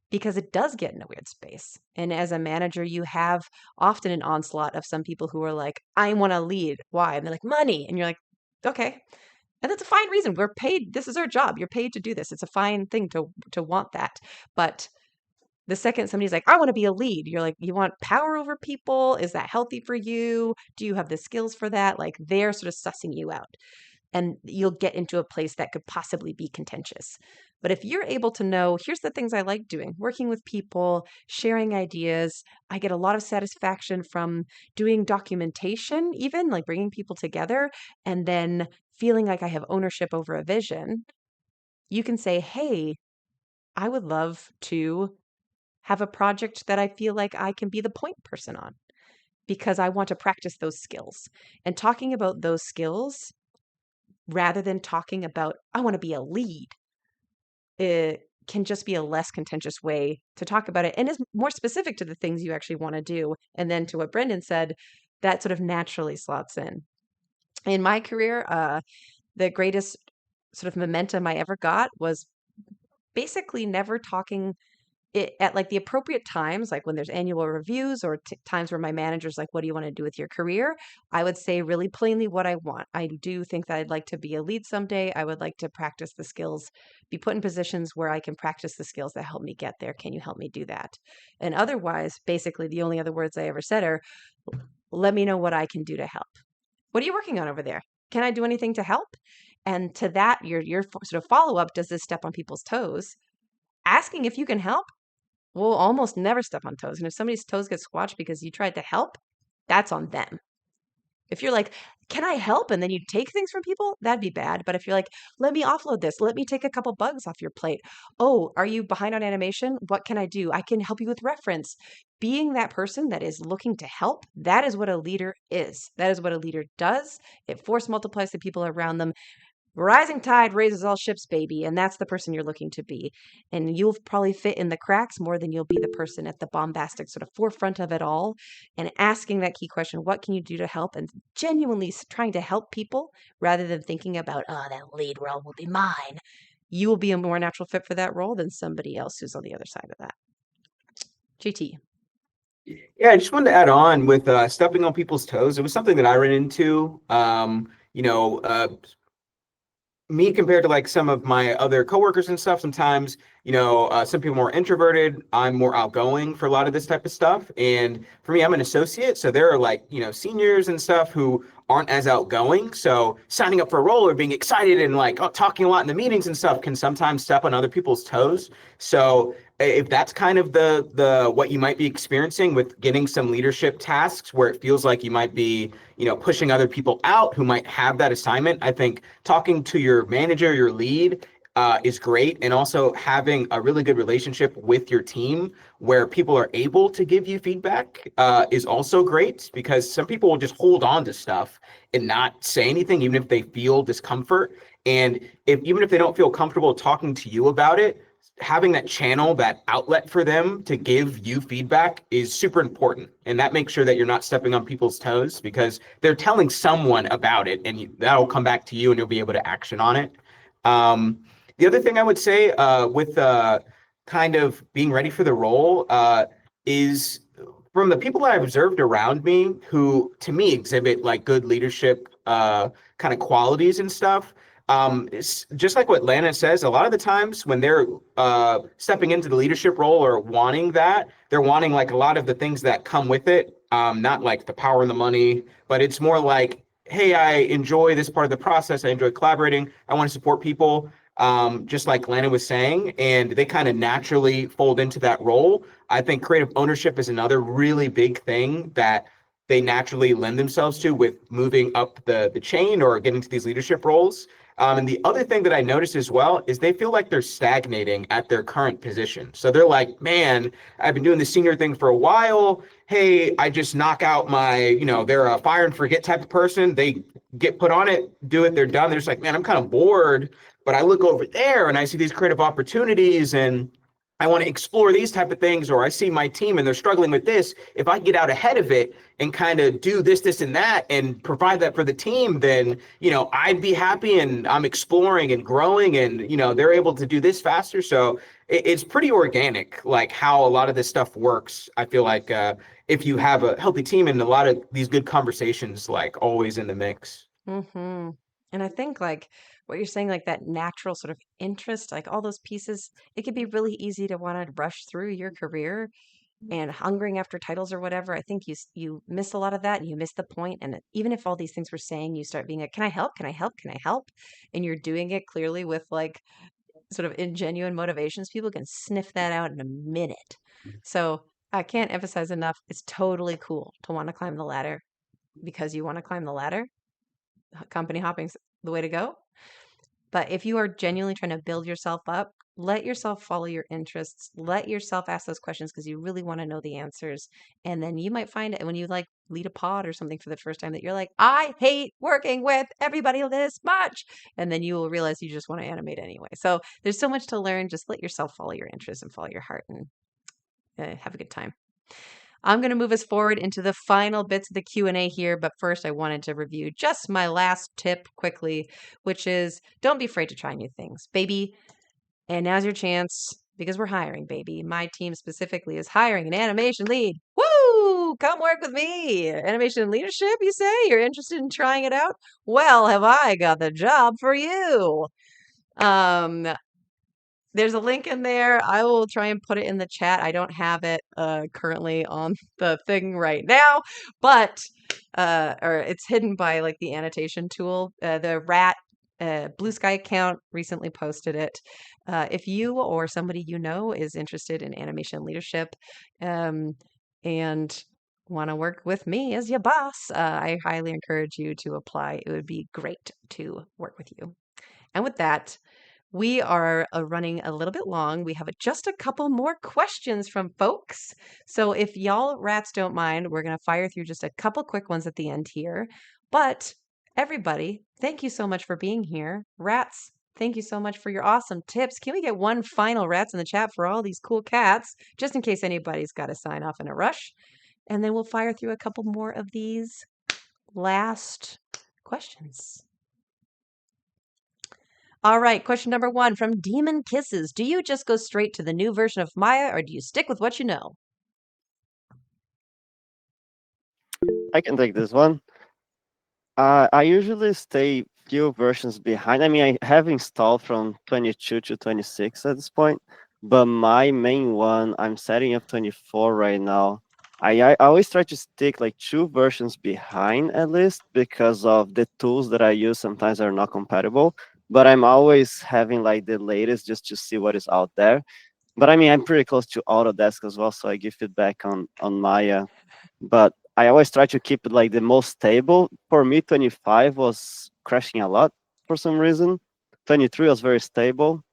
because it does get in a weird space. And as a manager, you have often an onslaught of some people who are like, I want to lead. Why? And they're like, money. And you're like, okay. And that's a fine reason. We're paid. This is our job. You're paid to do this. It's a fine thing to want that. But the second somebody's like, I want to be a lead, you're like, you want power over people? Is that healthy for you? Do you have the skills for that? Like they're sort of sussing you out, and you'll get into a place that could possibly be contentious. But if you're able to know, here's the things I like doing: working with people, sharing ideas. I get a lot of satisfaction from doing documentation, even like bringing people together, and then feeling like I have ownership over a vision. You can say, hey, I would love to have a project that I feel like I can be the point person on, because I want to practice those skills. And talking about those skills rather than talking about, I want to be a lead, it can just be a less contentious way to talk about it, and is more specific to the things you actually want to do. And then to what Brendan said, that sort of naturally slots in. In my career, the greatest sort of momentum I ever got was basically never talking it at like the appropriate times, like when there's annual reviews or times where my manager's like, what do you want to do with your career? I would say really plainly what I want. I do think that I'd like to be a lead someday. I would like to practice the skills, be put in positions where I can practice the skills that help me get there. Can you help me do that? And otherwise, basically the only other words I ever said are, let me know what I can do to help. What are you working on over there? Can I do anything to help? And to that, your sort of follow up, does this step on people's toes? Asking if you can help will almost never step on toes. And if somebody's toes get squashed because you tried to help, that's on them. If you're like, can I help? And then you take things from people, that'd be bad. But if you're like, let me offload this, let me take a couple bugs off your plate. Oh, are you behind on animation? What can I do? I can help you with reference. Being that person that is looking to help, that is what a leader is. That is what a leader does. It force multiplies the people around them. Rising tide raises all ships, baby, and that's the person you're looking to be. And you'll probably fit in the cracks more than you'll be the person at the bombastic sort of forefront of it all. And asking that key question, what can you do to help? And genuinely trying to help people rather than thinking about, oh, that lead role will be mine. You will be a more natural fit for that role than somebody else who's on the other side of that. JT. Yeah, I just wanted to add on with stepping on people's toes. It was something that I ran into. Me compared to like some of my other coworkers and stuff, sometimes, some people are more introverted. I'm more outgoing for a lot of this type of stuff. And for me, I'm an associate. So there are like, seniors and stuff who aren't as outgoing. So signing up for a role or being excited and like talking a lot in the meetings and stuff can sometimes step on other people's toes. So if that's kind of the what you might be experiencing with getting some leadership tasks where it feels like you might be, pushing other people out who might have that assignment, I think talking to your manager, your lead, is great. And also having a really good relationship with your team where people are able to give you feedback is also great, because some people will just hold on to stuff and not say anything, even if they feel discomfort. And even if they don't feel comfortable talking to you about it, having that channel, that outlet for them to give you feedback is super important. And that makes sure that you're not stepping on people's toes, because they're telling someone about it, and that'll come back to you and you'll be able to action on it. The other thing I would say with kind of being ready for the role is from the people that I've observed around me who, to me, exhibit like good leadership kind of qualities and stuff. It's just like what Lana says, a lot of the times when they're stepping into the leadership role or wanting that, they're wanting like a lot of the things that come with it, not like the power and the money, but it's more like, hey, I enjoy this part of the process. I enjoy collaborating. I want to support people, just like Lana was saying, and they kind of naturally fold into that role. I think creative ownership is another really big thing that they naturally lend themselves to with moving up the chain or getting to these leadership roles. And the other thing that I noticed as well is they feel like they're stagnating at their current position. So they're like, man, I've been doing the senior thing for a while. Hey, I just knock out my, they're a fire and forget type of person. They get put on it, do it, they're done. They're just like, man, I'm kind of bored. But I look over there and I see these creative opportunities and I want to explore these type of things, or I see my team and they're struggling with this. If I get out ahead of it and kind of do this, and that, and provide that for the team, then, I'd be happy and I'm exploring and growing and, they're able to do this faster. So it's pretty organic, like how a lot of this stuff works. I feel like if you have a healthy team and a lot of these good conversations, like always in the mix. Mm-hmm. And I think like what you're saying, like that natural sort of interest, like all those pieces, it can be really easy to want to rush through your career and hungering after titles or whatever. I think you miss a lot of that and you miss the point. And even if all these things we're saying, you start being like, can I help? Can I help? Can I help? And you're doing it clearly with like sort of ingenuine motivations, people can sniff that out in a minute. So I can't emphasize enough. It's totally cool to want to climb the ladder because you want to climb the ladder. Company hopping's the way to go. But if you are genuinely trying to build yourself up, let yourself follow your interests. Let yourself ask those questions because you really want to know the answers. And then you might find it when you like lead a pod or something for the first time that you're like, I hate working with everybody this much. And then you will realize you just want to animate anyway. So there's so much to learn. Just let yourself follow your interests and follow your heart and have a good time. I'm going to move us forward into the final bits of the Q&A here, but first I wanted to review just my last tip quickly, which is don't be afraid to try new things, baby. And now's your chance because we're hiring, baby. My team specifically is hiring an animation lead. Woo! Come work with me. Animation leadership, you say? You're interested in trying it out? Well, have I got the job for you. There's a link in there. I will try and put it in the chat. I don't have it currently on the thing right now, but or it's hidden by like the annotation tool. The rat Blue Sky account recently posted it. If you or somebody you know is interested in animation leadership and want to work with me as your boss, I highly encourage you to apply. It would be great to work with you. And with that, we are running a little bit long. We have just a couple more questions from folks. So if y'all rats don't mind, we're going to fire through just a couple quick ones at the end here. But everybody, thank you so much for being here. Rats, thank you so much for your awesome tips. Can we get one final rats in the chat for all these cool cats, just in case anybody's got to sign off in a rush? And then we'll fire through a couple more of these last questions. All right, question number 1 from Demon Kisses. Do you just go straight to the new version of Maya, or do you stick with what you know? I can take this one. I usually stay few versions behind. I mean, I have installed from 22 to 26 at this point, but my main one, I'm setting up 24 right now. I always try to stick like 2 versions behind at least because of the tools that I use sometimes are not compatible. But I'm always having like the latest just to see what is out there. But I mean, I'm pretty close to Autodesk as well, so I give feedback on Maya. But I always try to keep it like the most stable. For me, 25 was crashing a lot for some reason. 23 was very stable.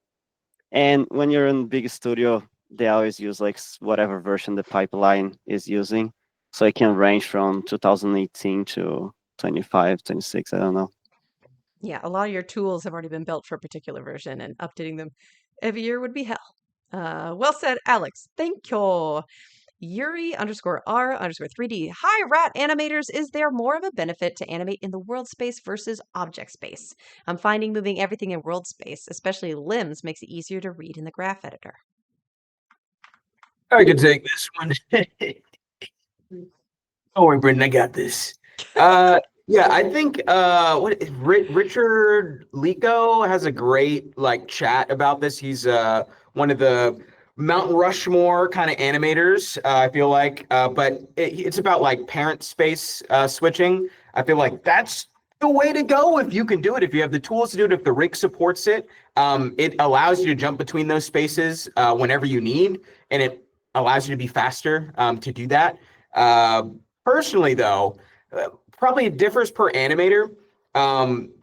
And when you're in big studio, they always use like whatever version the pipeline is using. So it can range from 2018 to 25, 26, I don't know. Yeah, a lot of your tools have already been built for a particular version, and updating them every year would be hell. Well said, Alex. Thank you. Yuri_R_3D. Hi, rat animators. Is there more of a benefit to animate in the world space versus object space? I'm finding moving everything in world space, especially limbs, makes it easier to read in the graph editor. I can take this one. Don't worry, Brendan, I got this. Yeah, I think Richard Lico has a great like chat about this. He's one of the Mount Rushmore kind of animators. I feel like, but it's about like parent space switching. I feel like that's the way to go if you can do it. If you have the tools to do it, if the rig supports it, it allows you to jump between those spaces whenever you need, and it allows you to be faster to do that. Personally, though, probably it differs per animator.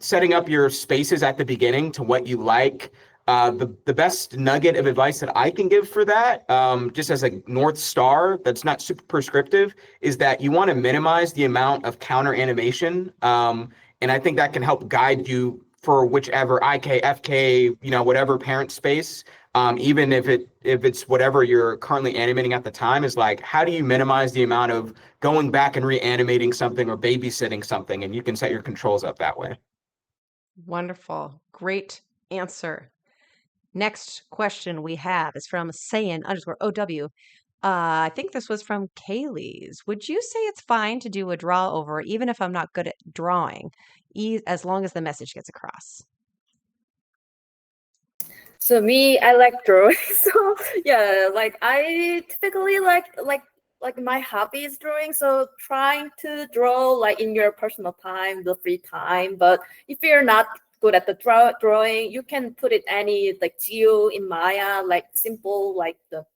Setting up your spaces at the beginning to what you like. The best nugget of advice that I can give for that, just as a North Star that's not super prescriptive, is that you want to minimize the amount of counter animation. And I think that can help guide you for whichever IK, FK, whatever parent space. Even if it's whatever you're currently animating at the time, is like, how do you minimize the amount of going back and reanimating something or babysitting something? And you can set your controls up that way. Wonderful. Great answer. Next question we have is from Saiyan_OW. I think this was from Kaylee's. Would you say it's fine to do a draw over even if I'm not good at drawing, as long as the message gets across? So me, I like drawing. So yeah, like I typically like my hobby is drawing. So trying to draw like in your personal time, the free time. But if you're not good at the drawing, you can put it any like geo in Maya, like simple like the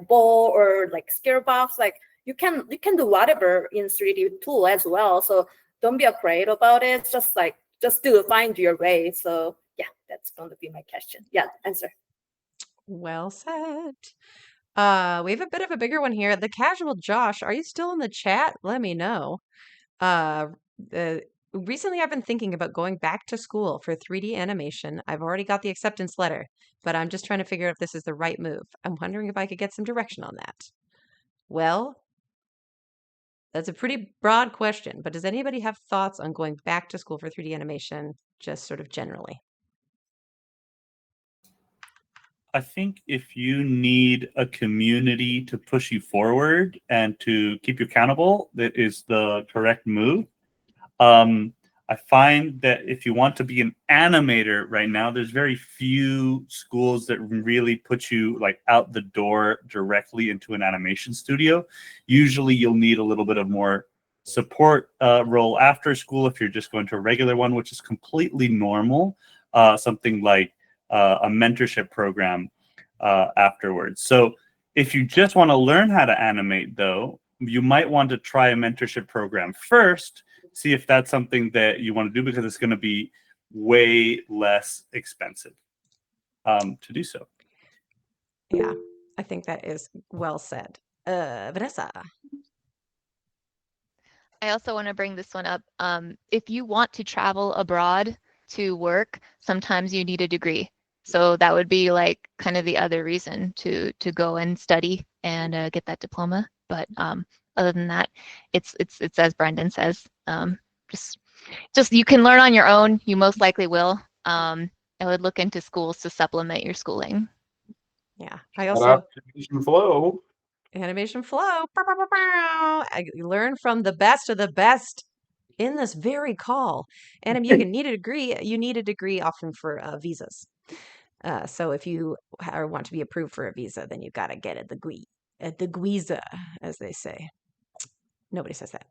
ball or like scare box. Like you can do whatever in 3D tool as well. So don't be afraid about it. Just find your way. So yeah, that's going to be my question. Yeah, answer. Well said. We have a bit of a bigger one here. The casual Josh, are you still in the chat? Let me know. Recently I've been thinking about going back to school for 3D animation. I've already got the acceptance letter, but I'm just trying to figure out if this is the right move. I'm wondering if I could get some direction on that. Well, that's a pretty broad question, but does anybody have thoughts on going back to school for 3D animation, just sort of generally? I think if you need a community to push you forward and to keep you accountable, that is the correct move. I find that if you want to be an animator right now, there's very few schools that really put you like out the door directly into an animation studio. Usually you'll need a little bit of more support role after school if you're just going to a regular one, which is completely normal. Something like a mentorship program afterwards. So if you just want to learn how to animate, though, you might want to try a mentorship program first, see if that's something that you want to do, because it's going to be way less expensive to do so. Yeah, I think that is well said. Vanessa. I also want to bring this one up. If you want to travel abroad to work, sometimes you need a degree. So that would be like kind of the other reason to go and study and get that diploma. But other than that, it's as Brendan says, just you can learn on your own. You most likely will. I would look into schools to supplement your schooling. Yeah, I Shout also out to Animation Flow. Animation Flow. Bow, bow, bow, bow. I learn from the best of the best in this very call. And you can need a degree. You need a degree often for visas. So if you want to be approved for a visa, then you got to get a degree, as they say. Nobody says that.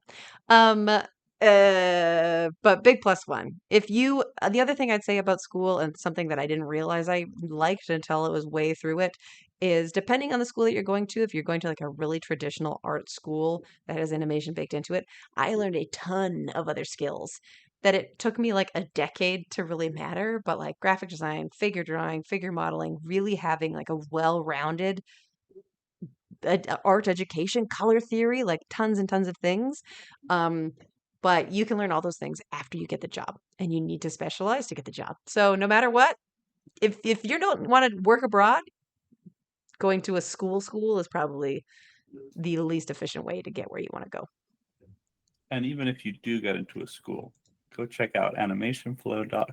But big plus one. If you, the other thing I'd say about school, and something that I didn't realize I liked until it was way through it, is depending on the school that you're going to, if you're going to like a really traditional art school that has animation baked into it, I learned a ton of other skills that it took me like a decade to really matter, but like graphic design, figure drawing, figure modeling, really having like a well-rounded art education, color theory, like tons and tons of things. But you can learn all those things after you get the job, and you need to specialize to get the job. So no matter what, if you don't want to work abroad, going to a school is probably the least efficient way to get where you want to go. And even if you do get into a school, go check out animationflow.com.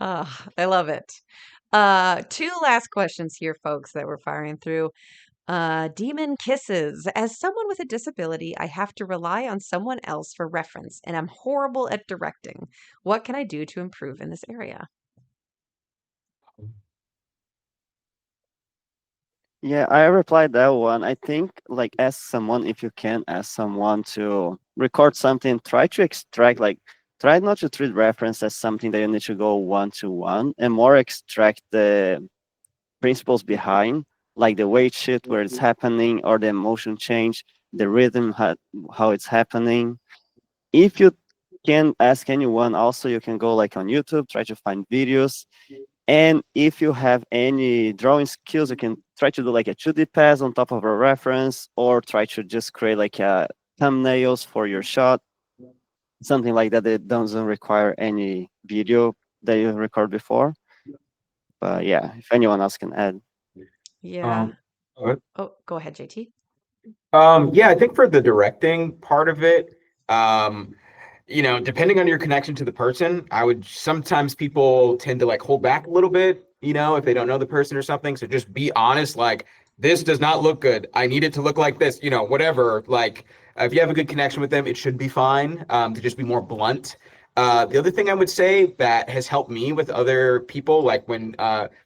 I love it. Two last questions here, folks, that we're firing through. Demon Kisses. As someone with a disability, I have to rely on someone else for reference, and I'm horrible at directing. What can I do to improve in this area? Yeah, I replied that one. I think like ask someone if you can ask someone to record something, try to extract try not to treat reference as something that you need to go one to one and more extract the principles behind, like the weight shift where it's happening or the emotion change, the rhythm, how it's happening. If you can ask anyone, also you can go like on YouTube, try to find videos. And if you have any drawing skills, you can try to do like a 2D pass on top of a reference, or try to just create like a thumbnails for your shot, something like that that doesn't require any video that you record before. But yeah, if anyone else can add. Yeah. What? Oh, go ahead, JT. Yeah, I think for the directing part of it, depending on your connection to the person, I would sometimes people tend to like hold back a little bit, if they don't know the person or something. So just be honest, like this does not look good. I need it to look like this, whatever. Like if you have a good connection with them, it should be fine. To just be more blunt. The other thing I would say that has helped me with other people, like when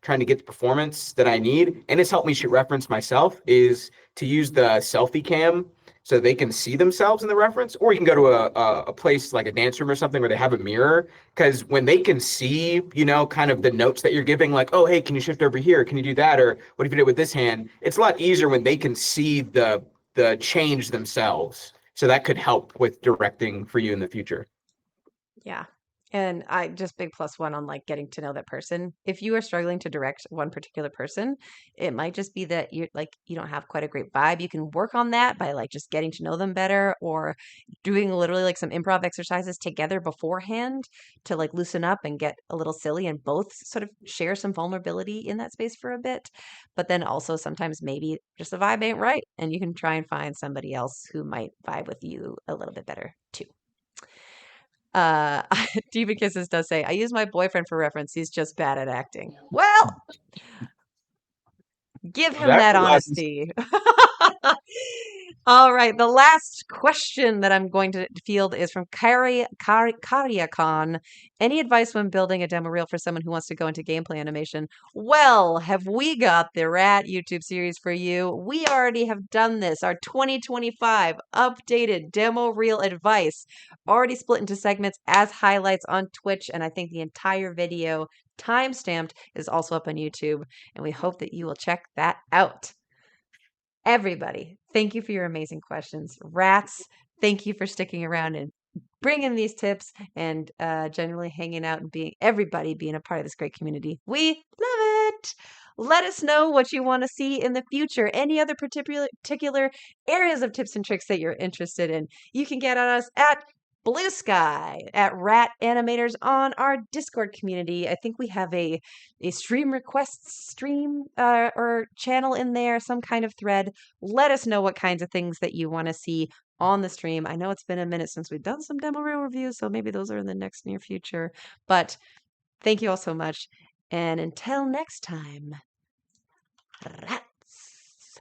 trying to get the performance that I need, and it's helped me shoot reference myself, is to use the selfie cam so they can see themselves in the reference, or you can go to a place like a dance room or something where they have a mirror, because when they can see, kind of the notes that you're giving, like, oh, hey, can you shift over here? Can you do that? Or what if you did with this hand? It's a lot easier when they can see the change themselves. So that could help with directing for you in the future. Yeah. And I just big plus one on like getting to know that person. If you are struggling to direct one particular person, it might just be that you're like you don't have quite a great vibe. You can work on that by like just getting to know them better, or doing literally like some improv exercises together beforehand to like loosen up and get a little silly and both sort of share some vulnerability in that space for a bit. But then also sometimes maybe just the vibe ain't right, and you can try and find somebody else who might vibe with you a little bit better too. Uh, Diva Kisses does say, I use my boyfriend for reference. He's just bad at acting. Well, give him that Exactly. honesty. All right, the last question that I'm going to field is from Kariakon. Any advice when building a demo reel for someone who wants to go into gameplay animation? Well, have we got the Rat YouTube series for you? We already have done this. Our 2025 updated demo reel advice, already split into segments as highlights on Twitch, and I think the entire video timestamped is also up on YouTube, and we hope that you will check that out. Everybody, thank you for your amazing questions. Rats, thank you for sticking around and bringing these tips and generally hanging out and everybody being a part of this great community. We love it. Let us know what you want to see in the future. Any other particular areas of tips and tricks that you're interested in. You can get at us at Blue Sky, at Rat Animators on our Discord community. I think we have a stream requests stream or channel in there, some kind of thread. Let us know what kinds of things that you want to see on the stream. I know it's been a minute since we've done some demo reel reviews, so maybe those are in the next near future. But thank you all so much. And until next time, rats.